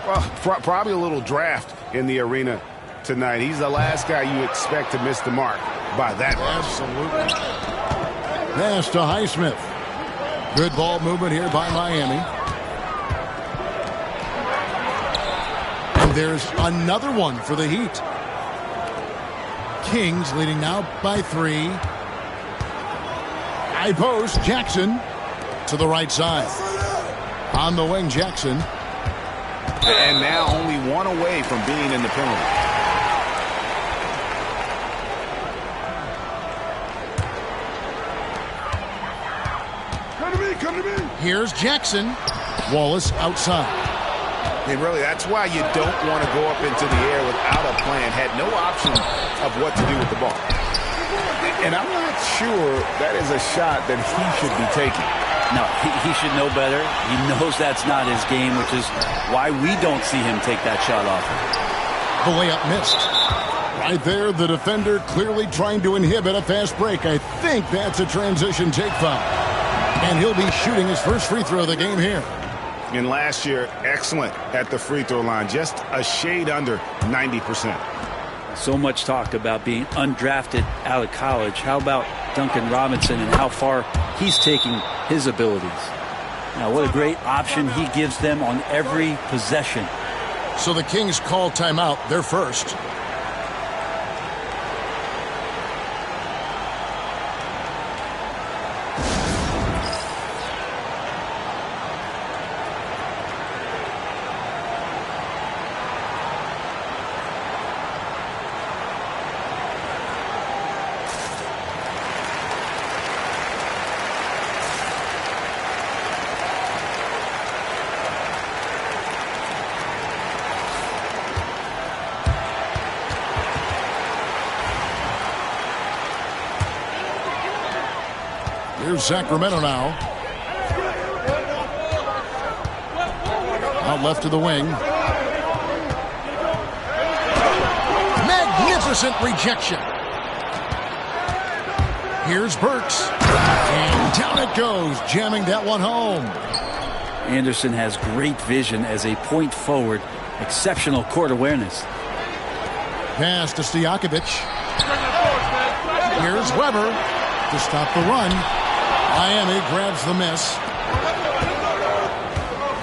Well, probably a little draft in the arena tonight. He's the last guy you expect to miss the mark by that much. Absolutely. Pass to Highsmith. Good ball movement here by Miami. And there's another one for the Heat. Kings leading now by 3. High post, Jackson to the right side. On the wing, Jackson. And now only one away from being in the penalty. Come to me. Here's Jackson. Wallace outside. And really, that's why you don't want to go up into the air without a plan. Had no option of what to do with the ball. And I'm not sure that is a shot that he should be taking. No, he should know better. He knows that's not his game, which is why we don't see him take that shot often. The layup missed. Right there, the defender clearly trying to inhibit a fast break. I think that's a transition take foul. And he'll be shooting his first free throw of the game here. And last year, excellent at the free throw line. Just a shade under 90%. So much talk about being undrafted out of college. How about Duncan Robinson and how far he's taking his abilities? Now, what a great option he gives them on every possession. So the Kings call timeout, their first. Here's Sacramento now. Out left to the wing. Magnificent rejection. Here's Burks. And down it goes, jamming that one home. Anderson has great vision as a point forward. Exceptional court awareness. Pass to Stojakovic. Here's Weber to stop the run. Miami grabs the miss.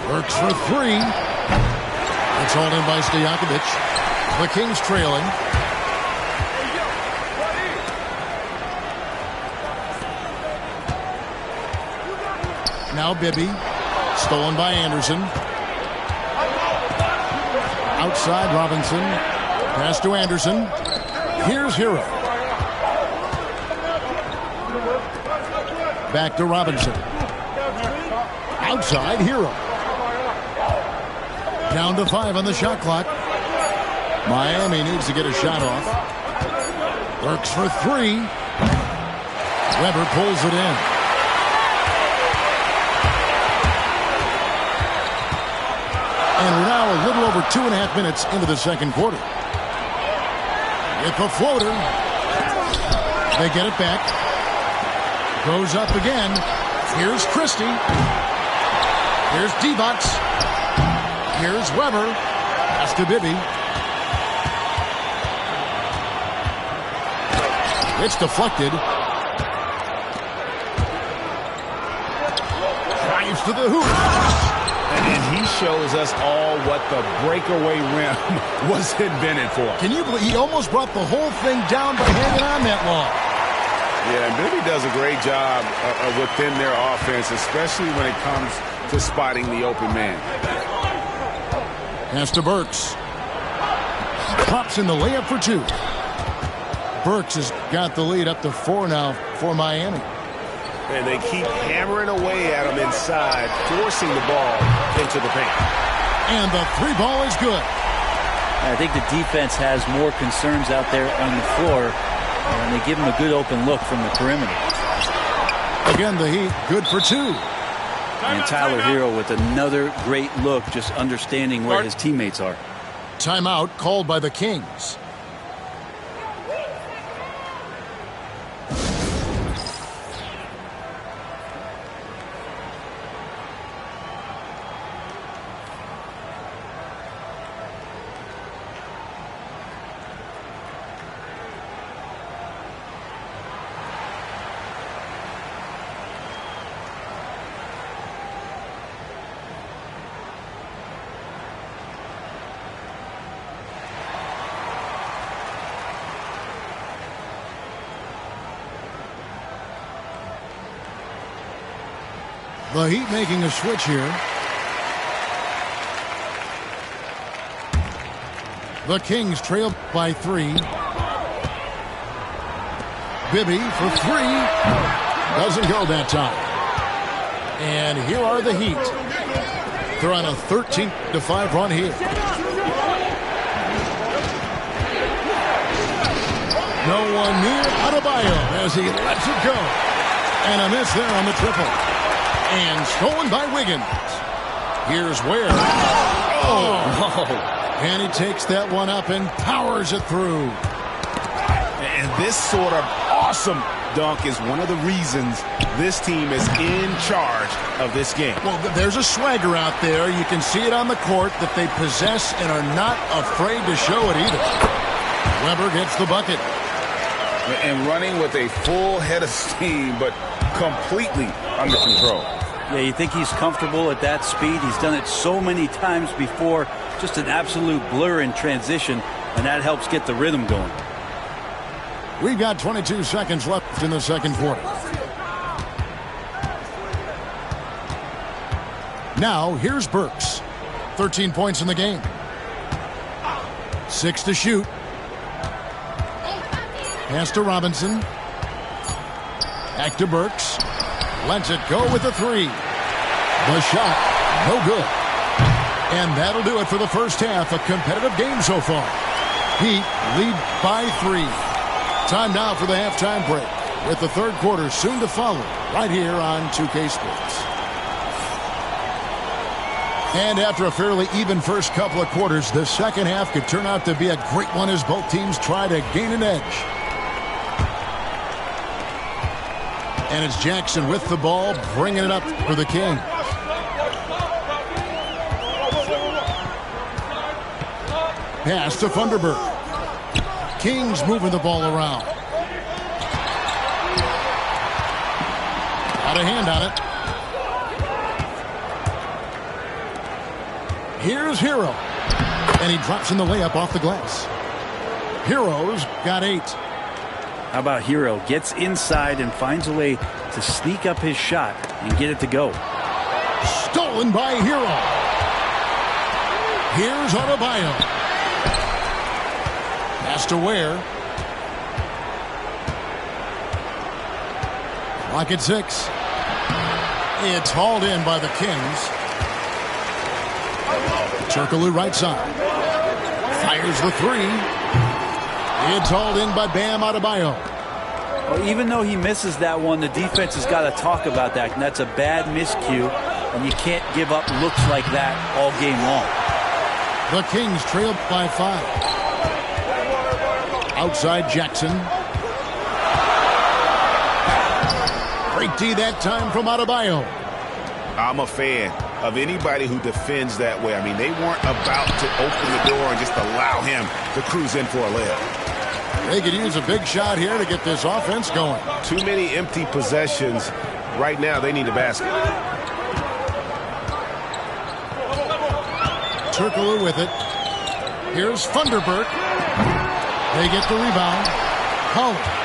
Works for 3. It's hauled in by Stojakovic. The Kings trailing. Now Bibby. Stolen by Anderson. Outside Robinson. Pass to Anderson. Here's Hero. Back to Robinson. Outside, Hero. Down to 5 on the shot clock. Miami needs to get a shot off. Works for 3. Weber pulls it in. And we're now a little over 2.5 minutes into the second quarter. With the floater. They get it back. Goes up again. Here's Christie. Here's Divac. Here's Weber. That's to Bibby. It's deflected. Drives to the hoop. And he shows us all what the breakaway rim was invented for. Can you believe he almost brought the whole thing down by hanging on that long? Yeah, and Bibby does a great job within their offense, especially when it comes to spotting the open man. Pass to Burks. Pops in the layup for 2. Burks has got the lead up to 4 now for Miami. And they keep hammering away at him inside, forcing the ball into the paint. And the 3 ball is good. I think the defense has more concerns out there on the floor, and they give him a good open look from the perimeter. Again, the Heat good for 2. And Tyler Hero with another great look, just understanding where his teammates are. Timeout called by the Kings. The Heat making a switch here. The Kings trail by 3. Bibby for 3. Doesn't go that time. And here are the Heat. They're on a 13-5 run here. No one near Adebayo as he lets it go. And a miss there on the triple. And stolen by Wiggins. Here's Ware. Oh! And he takes that one up and powers it through. And this sort of awesome dunk is one of the reasons this team is in charge of this game. Well, there's a swagger out there. You can see it on the court that they possess and are not afraid to show it either. Weber gets the bucket. And running with a full head of steam, but completely under control. Yeah, you think he's comfortable at that speed. He's done it so many times before. Just an absolute blur in transition, and that helps get the rhythm going. We've got 22 seconds left in the second quarter. Now, here's Burks. 13 points in the game. 6 to shoot. Pass to Robinson. Back to Burks. Lets it go with the 3. The shot, no good. And that'll do it for the first half. A competitive game so far. Heat lead by 3. Time now for the halftime break, with the third quarter soon to follow right here on 2K Sports. And after a fairly even first couple of quarters, the second half could turn out to be a great one as both teams try to gain an edge. And it's Jackson with the ball, bringing it up for the Kings. Pass to Funderburg. Kings moving the ball around. Got a hand on it. Here's Hero. And he drops in the layup off the glass. Hero's got 8. How about Hero gets inside and finds a way to sneak up his shot and get it to go. Stolen by Hero. Here's Adebayo. Pass to Ware. Clock at 6. It's hauled in by the Kings. Turkoglu right side. Fires the three. It's hauled in by Bam Adebayo. Well, even though he misses that one, the defense has got to talk about that, and that's a bad miscue, and you can't give up looks like that all game long. The Kings trail by 5. Outside Jackson. Great D that time from Adebayo. I'm a fan of anybody who defends that way. I mean, they weren't about to open the door and just allow him to cruise in for a layup. They could use a big shot here to get this offense going. Too many empty possessions. Right now, they need a basket. Turkoglu with it. Here's Funderburk. They get the rebound. Pollard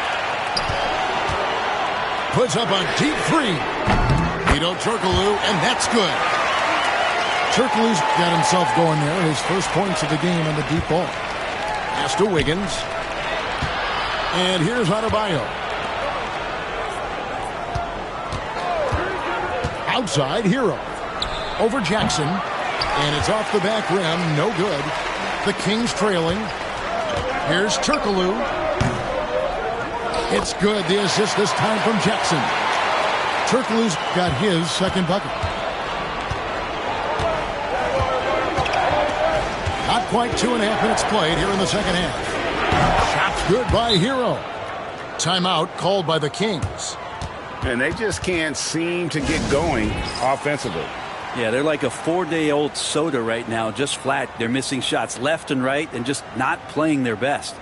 puts up a deep three. Vito Turkoglu, and that's good. Turkoglu's got himself going there. His first points of the game on the deep ball. Pass to Wiggins. And here's Adebayo. Outside, Hero. Over Jackson. And it's off the back rim. No good. The Kings trailing. Here's Turkoglu. It's good. The assist this time from Jackson. Turkoglu's got his second bucket. Not quite 2.5 minutes played here in the second half. Shot's good by Hero. Timeout called by the Kings. And they just can't seem to get going offensively. Yeah, they're like a 4-day-old soda right now, just flat. They're missing shots left and right and just not playing their best.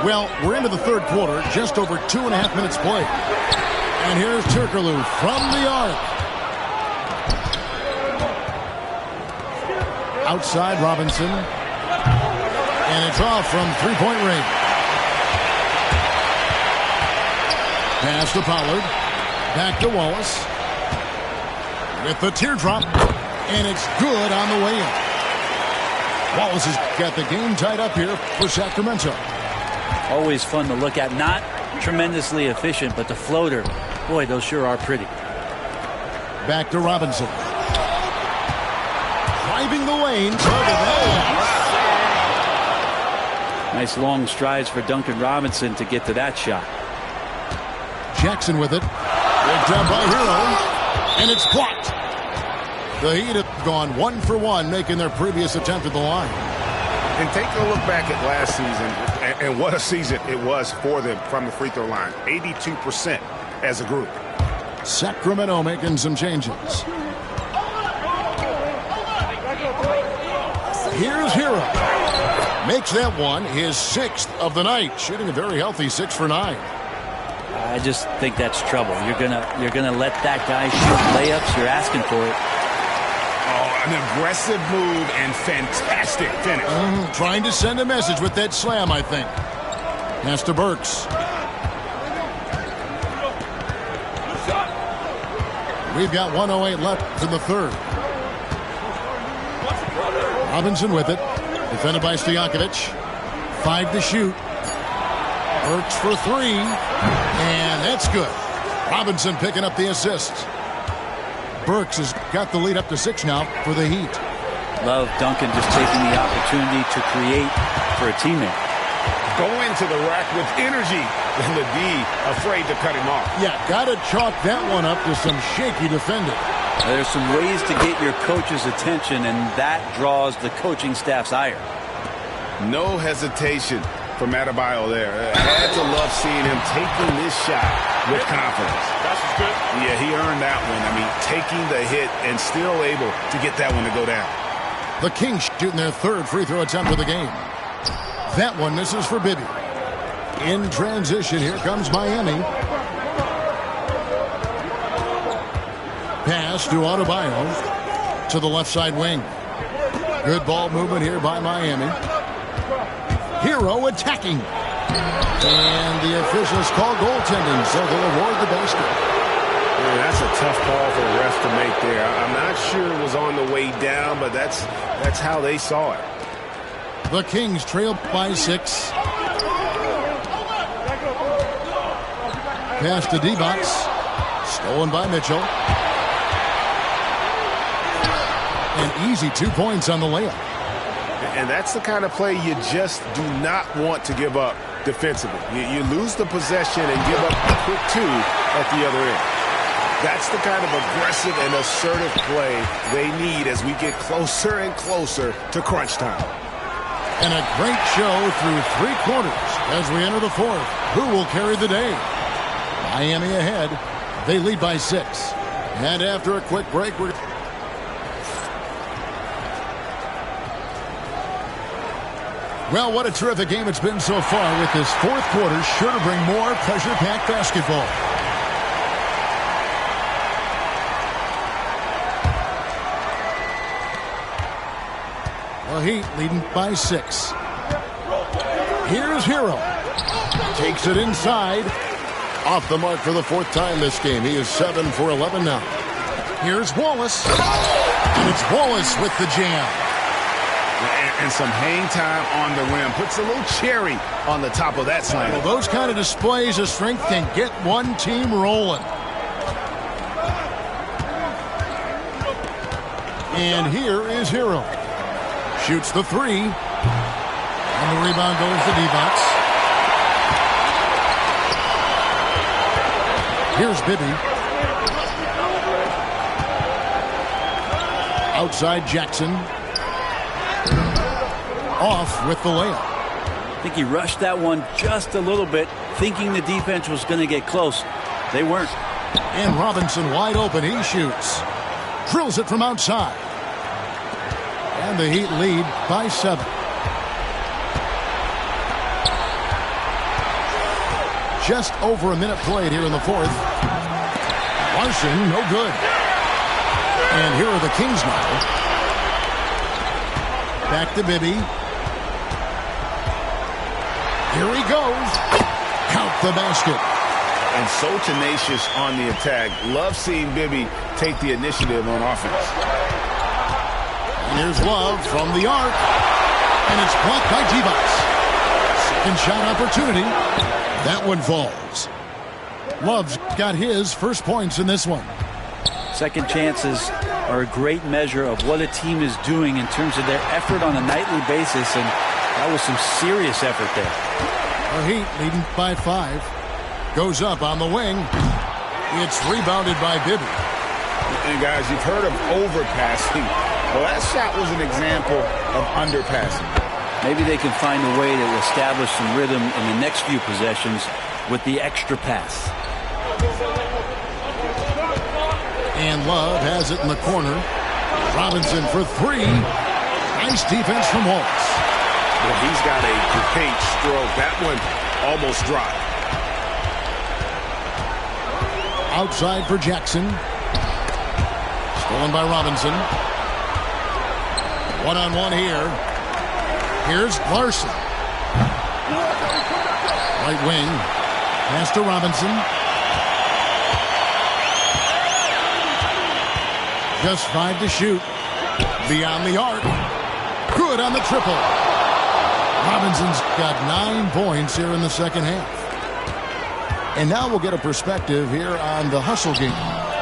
Well, we're into the third quarter, just over 2.5 minutes played. And here's Turkoglu from the arc. Outside Robinson. And it's off from three-point range. Pass to Pollard. Back to Wallace. With the teardrop. And it's good on the way in. Wallace has got the game tied up here for Sacramento. Always fun to look at. Not tremendously efficient, but the floater, boy, those sure are pretty. Back to Robinson. Driving the lane. Nice long strides for Duncan Robinson to get to that shot. Jackson with it. Picked up by Hero. And it's blocked. The Heat have gone 1 for 1, making their previous attempt at the line. And take a look back at last season, and what a season it was for them from the free throw line. 82% as a group. Sacramento making some changes. Here's Hero. Makes that one his 6th of the night, shooting a very healthy 6 for 9. I just think that's trouble. You're gonna let that guy shoot layups. You're asking for it. Oh, an aggressive move and fantastic finish. Trying to send a message with that slam, I think. Pass to Burks. We've got 1:08 left in the third. Robinson with it. Defended by Stojakovic. 5 to shoot. Burks for 3. And that's good. Robinson picking up the assist. Burks has got the lead up to 6 now for the Heat. Love Duncan just taking the opportunity to create for a teammate. Going to the rack with energy, and the D afraid to cut him off. Yeah, got to chalk that one up to some shaky defending. There's some ways to get your coach's attention, and that draws the coaching staff's ire. No hesitation from Adebayo there. I had to love seeing him taking this shot with confidence. That's good. Yeah, he earned that one. I mean, taking the hit and still able to get that one to go down. The Kings shooting their 3rd free throw attempt of the game. That one misses for Bibby. In transition, here comes Miami. Pass to Adebayo to the left side wing. Good ball movement here by Miami. Hero attacking. And the officials call goaltending, so they'll award the basket. Yeah, that's a tough call for the refs to make there. I'm not sure it was on the way down, but that's how they saw it. The Kings trail by 6. Pass to D-Box. Stolen by Mitchell. An easy 2 points on the layup. And that's the kind of play you just do not want to give up defensively. You lose the possession and give up a quick 2 at the other end. That's the kind of aggressive and assertive play they need as we get closer and closer to crunch time. And a great show through 3 quarters as we enter the 4th. Who will carry the day? Miami ahead. They lead by 6. And after a quick break, we're... Well, what a terrific game it's been so far, with this 4th quarter sure to bring more pressure-packed basketball. The Heat leading by 6. Here's Hero. Takes it inside. Off the mark for the 4th time this game. He is 7 for 11 now. Here's Wallace. And it's Wallace with the jam. And some hang time on the rim. Puts a little cherry on the top of that slam. Well, those kind of displays of strength can get one team rolling. And here is Hero. Shoots the 3. And the rebound goes to D-Box. Here's Bibby. Outside Jackson. Off with the layup. I think he rushed that one just a little bit, thinking the defense was going to get close. They weren't. And Robinson wide open. He shoots. Drills it from outside. And the Heat lead by 7. Just over a minute played here in the 4th. Larson, no good. And here are the Kings now. Back to Bibby. Here he goes. Count the basket. And so tenacious on the attack. Love seeing Bibby take the initiative on offense. And here's Love from the arc. And it's blocked by D-Box. Second shot opportunity. That one falls. Love's got his first points in this one. Second chances are a great measure of what a team is doing in terms of their effort on a nightly basis, and that was some serious effort there. The Heat leading by 5. Goes up on the wing. It's rebounded by Bibby. And guys, you've heard of overpassing. Well, that shot was an example of underpassing. Maybe they can find a way to establish some rhythm in the next few possessions with the extra pass. And Love has it in the corner. Robinson for 3. Nice defense from Wallace. Well, he's got a great stroke. That one almost dropped. Outside for Jackson. Stolen by Robinson. One-on-one here. Here's Larson. Right wing. Pass to Robinson. Just 5 to shoot. Beyond the arc. Good on the triple. Robinson's got 9 points here in the second half. And now we'll get a perspective here on the hustle game.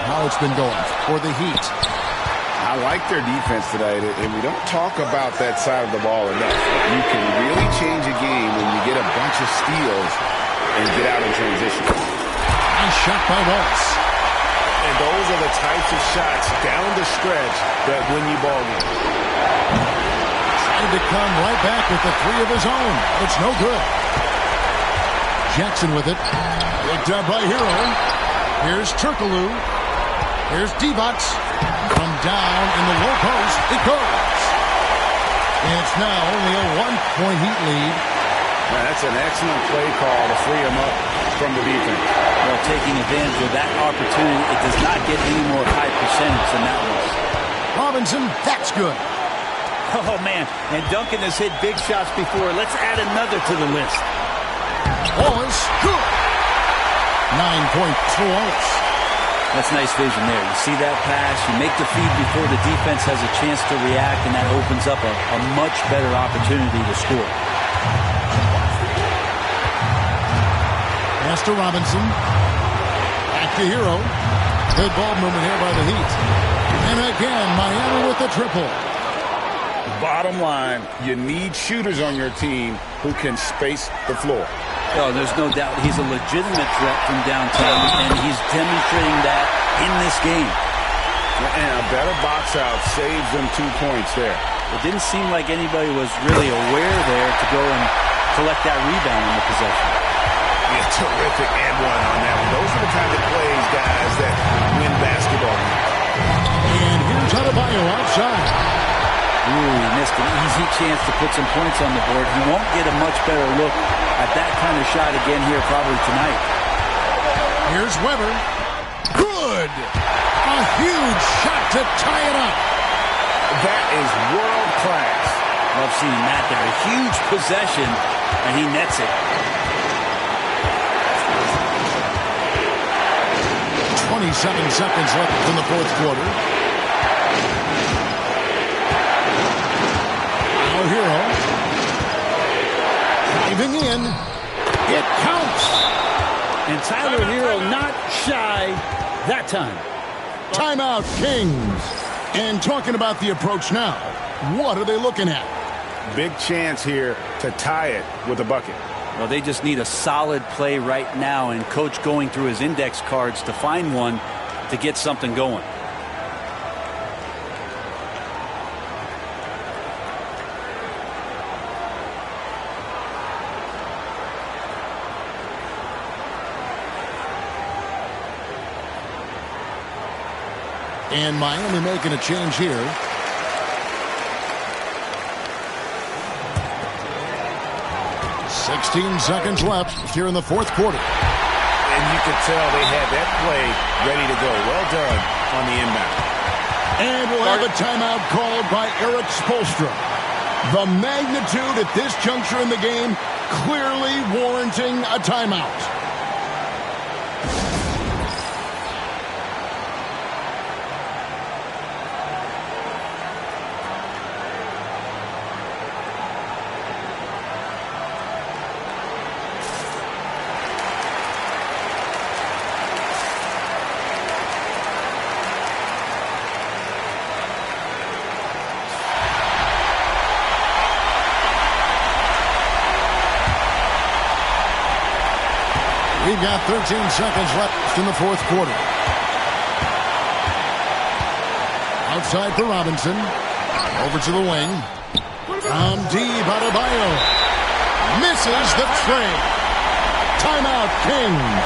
How it's been going for the Heat. I like their defense today, and we don't talk about that side of the ball enough. You can really change a game when you get a bunch of steals and get out in transition. Nice shot by Wallace. And those are the types of shots down the stretch that win you ball games. Decided to come right back with the 3 of his own. It's no good. Jackson with it. Picked up by Hero. Here's Turkoglu. Here's D-Box. From down in the low post, it goes. It's now only a 1-point Heat lead. Man, that's an excellent play call to free him up from the defense. Well, taking advantage of that opportunity, it does not get any more high percentage than that one. Robinson, that's good. Oh, man, and Duncan has hit big shots before. Let's add another to the list. Wallace, good. 9 points for Wallace. That's nice vision there. You see that pass, you make the feed before the defense has a chance to react, and that opens up a much better opportunity to score. Pass to Robinson. Back to Hero. Good ball movement here by the Heat. And again, Miami with the triple. Bottom line, you need shooters on your team who can space the floor. Oh, there's no doubt he's a legitimate threat from downtown, and he's demonstrating that in this game. And a better box out saves them 2 points there. It didn't seem like anybody was really aware there to go and collect that rebound in the possession. Yeah, terrific and one on that one. Those are the kind of plays, guys, that win basketball games. And here's Adebayo outside. Ooh, he missed an easy chance to put some points on the board. He won't get a much better look at that kind of shot again here probably tonight. Here's Weber. Good! A huge shot to tie it up. That is world class. Love seeing that there. A huge possession, and he nets it. 27 seconds left in the fourth quarter. Now Hero. Driving in. It counts. And Tyler Hero not shy that time. Timeout, Kings. And talking about the approach now, what are they looking at? Big chance here to tie it with a bucket. Well, they just need a solid play right now, and Coach going through his index cards to find one to get something going. And Miami making a change here. "16 seconds left here in the fourth quarter." And you could tell they had that play ready to go. Well done on the inbound. And we'll have a timeout called by Eric Spoelstra. The magnitude at this juncture in the game clearly warranting a timeout. We've got 13 seconds left in the fourth quarter. Outside for Robinson. Over to the wing. From deep, Adebayo. Misses the trade. Timeout, Kings.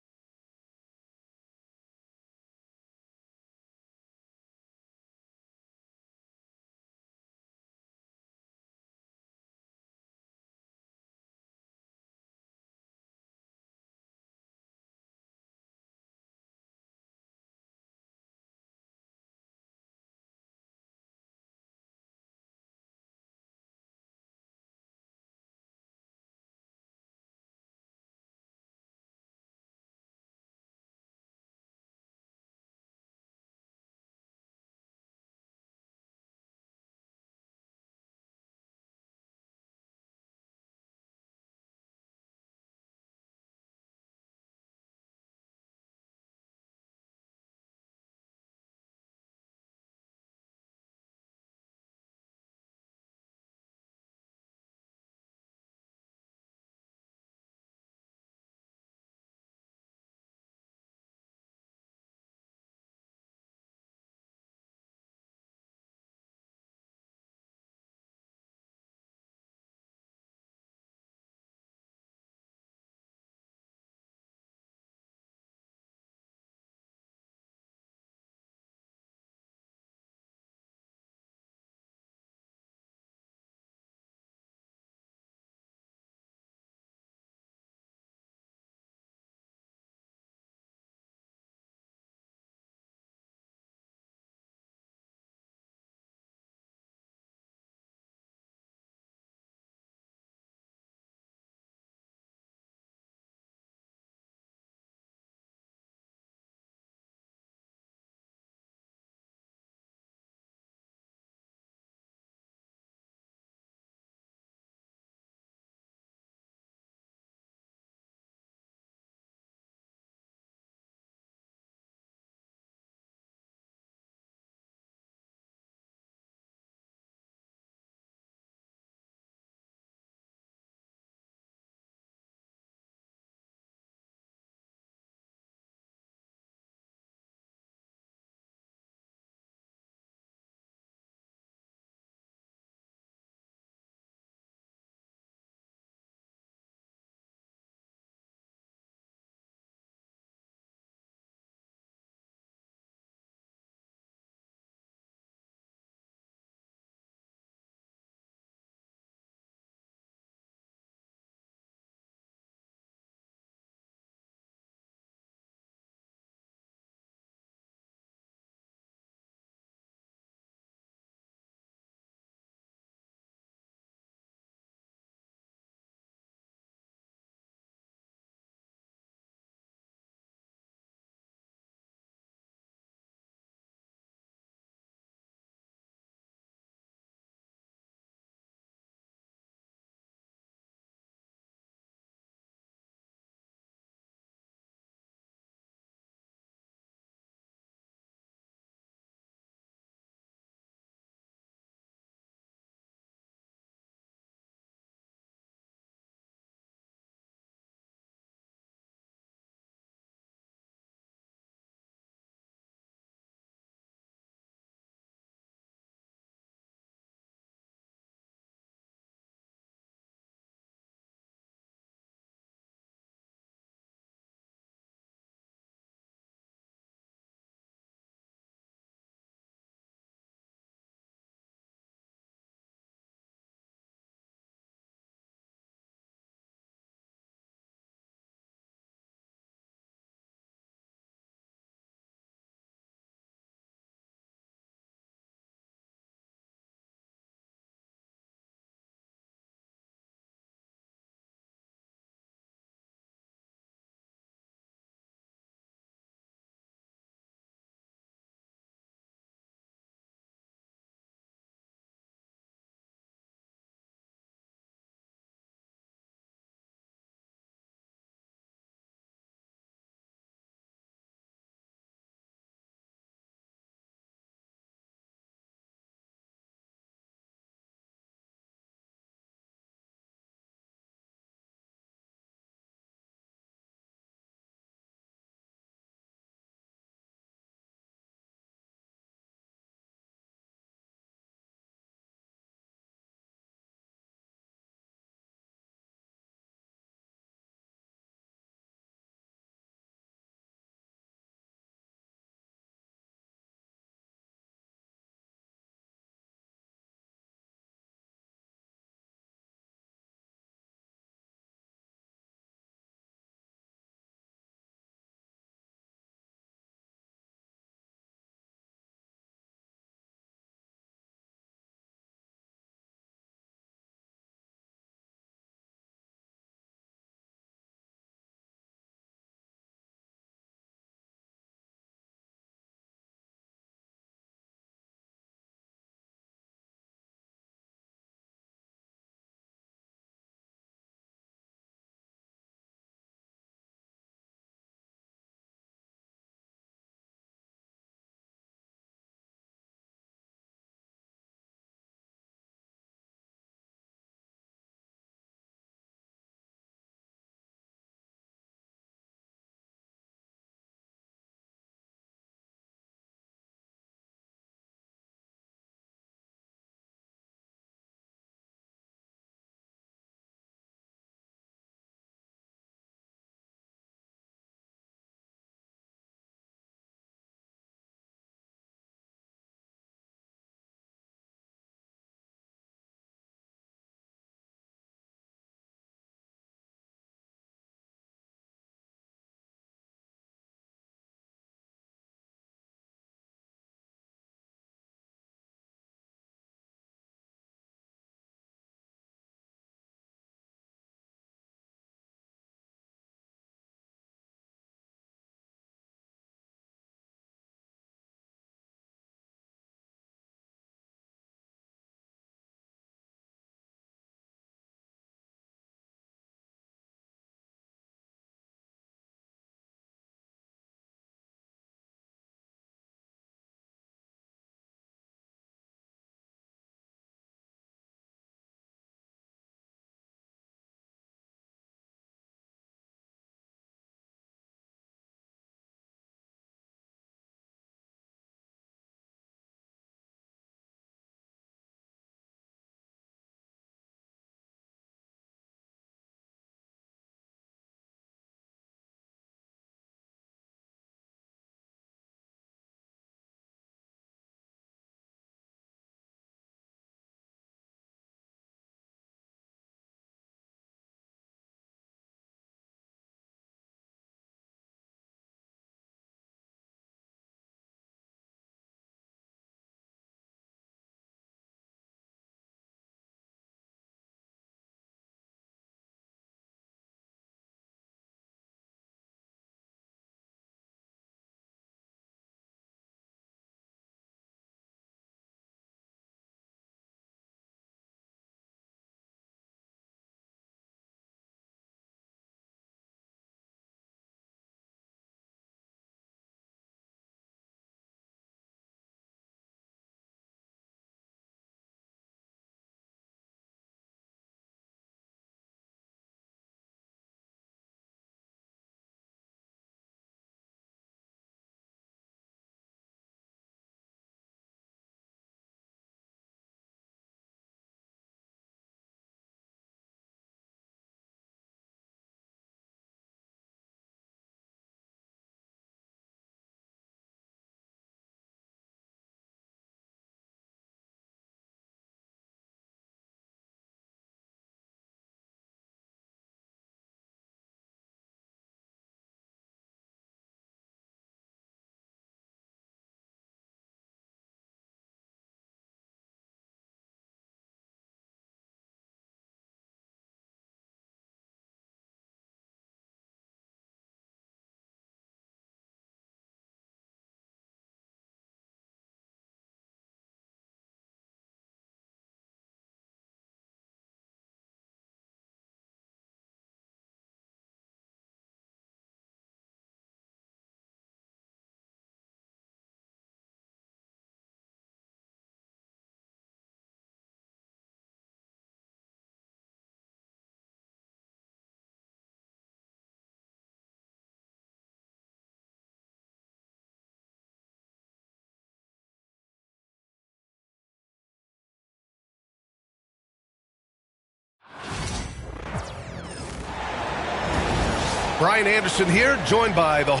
Brian Anderson here, joined by the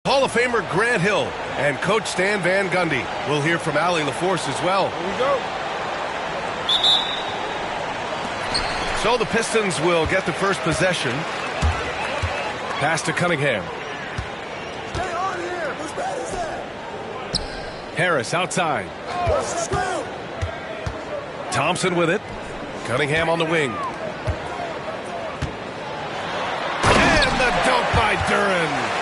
Hall of Famer Grant Hill and Coach Stan Van Gundy. We'll hear from Allie LaForce as well. Here we go. So the Pistons will get the first possession. Pass to Cunningham. Stay on here. Whose bad is that? Harris outside. What's the screw? Thompson with it. Cunningham on the wing. And the dunk by Duren.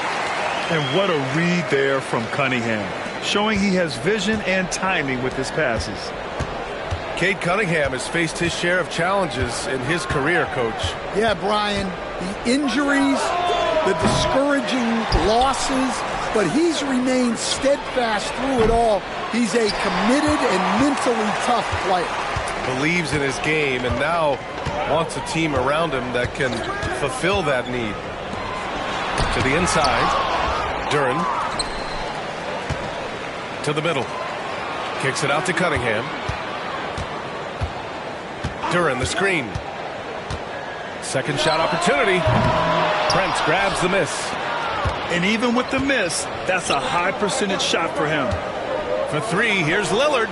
And what a read there from Cunningham, showing he has vision and timing with his passes. Cade Cunningham has faced his share of challenges in his career, Coach. Yeah, Brian, the injuries, the discouraging losses, but he's remained steadfast through it all. He's a committed and mentally tough player. Believes in his game and now wants a team around him that can fulfill that need. To the inside. Duren to the middle. Kicks it out to Cunningham. Duren, the screen. Second shot opportunity. Prince grabs the miss. And even with the miss, that's a high percentage shot for him. For three, here's Lillard.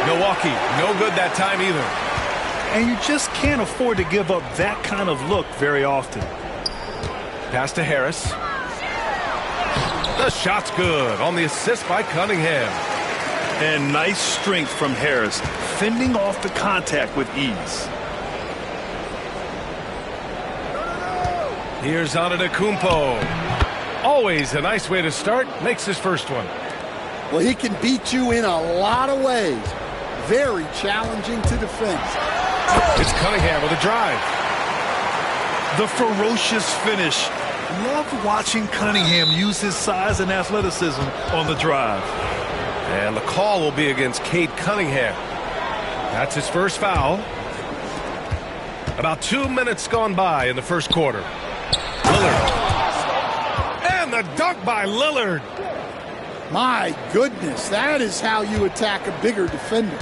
Milwaukee, no good that time either. And you just can't afford to give up that kind of look very often. Pass to Harris. The shot's good on the assist by Cunningham. And nice strength from Harris, fending off the contact with ease. Here's Antetokounmpo. Always a nice way to start. Makes his first one. Well, he can beat you in a lot of ways. Very challenging to defend. It's Cunningham with a drive. The ferocious finish. Love watching Cunningham use his size and athleticism on the drive. And the call will be against Cade Cunningham. That's his first foul. About 2 minutes gone by in the first quarter. Lillard. And the dunk by Lillard. My goodness, that is how you attack a bigger defender.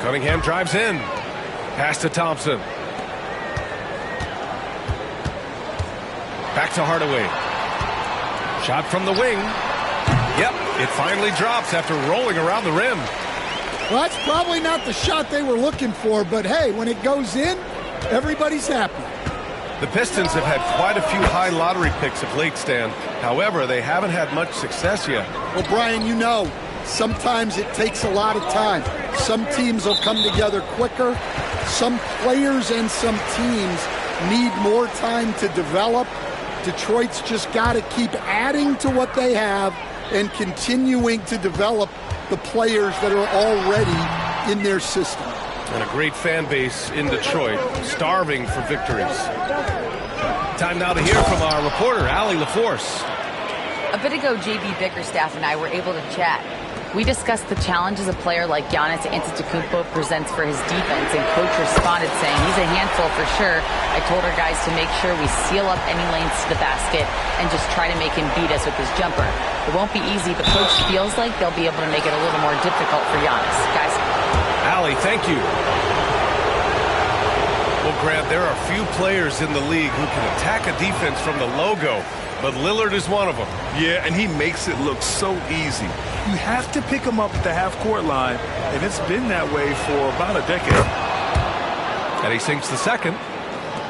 Cunningham drives in. Pass to Thompson. Back to Hardaway. Shot from the wing. Yep, it finally drops after rolling around the rim. Well, that's probably not the shot they were looking for, but hey, when it goes in, everybody's happy. The Pistons have had quite a few high lottery picks of late, Stan. However, they haven't had much success yet. Well, Brian, you know, sometimes it takes a lot of time. Some teams will come together quicker. Some players and some teams need more time to develop. Detroit's just got to keep adding to what they have and continuing to develop the players that are already in their system. And a great fan base in Detroit, starving for victories. Time now to hear from our reporter, Allie LaForce. A bit ago, J.B. Bickerstaff and I were able to chat. We discussed the challenges a player like Giannis Antetokounmpo presents for his defense, and Coach responded saying he's a handful for sure. I told our guys to make sure we seal up any lanes to the basket and just try to make him beat us with his jumper. It won't be easy, but Coach feels like they'll be able to make it a little more difficult for Giannis. Guys. Allie, thank you. Well, Grant, there are few players in the league who can attack a defense from the logo, but Lillard is one of them. Yeah, and he makes it look so easy. You have to pick him up at the half-court line, and it's been that way for about a decade. And he sinks the second.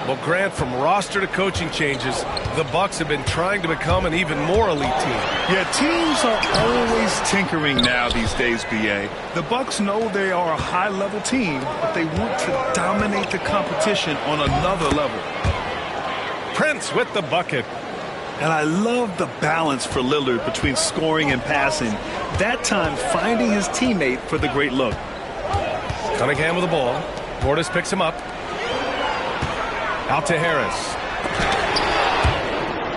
Well, Grant, from roster to coaching changes, the Bucks have been trying to become an even more elite team. Yeah, teams are always tinkering now these days, B.A. The Bucks know they are a high-level team, but they want to dominate the competition on another level. Prince with the bucket. And I love the balance for Lillard between scoring and passing. That time finding his teammate for the great look. Cunningham with the ball. Portis picks him up. Out to Harris.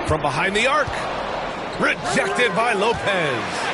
From behind the arc. Rejected by Lopez.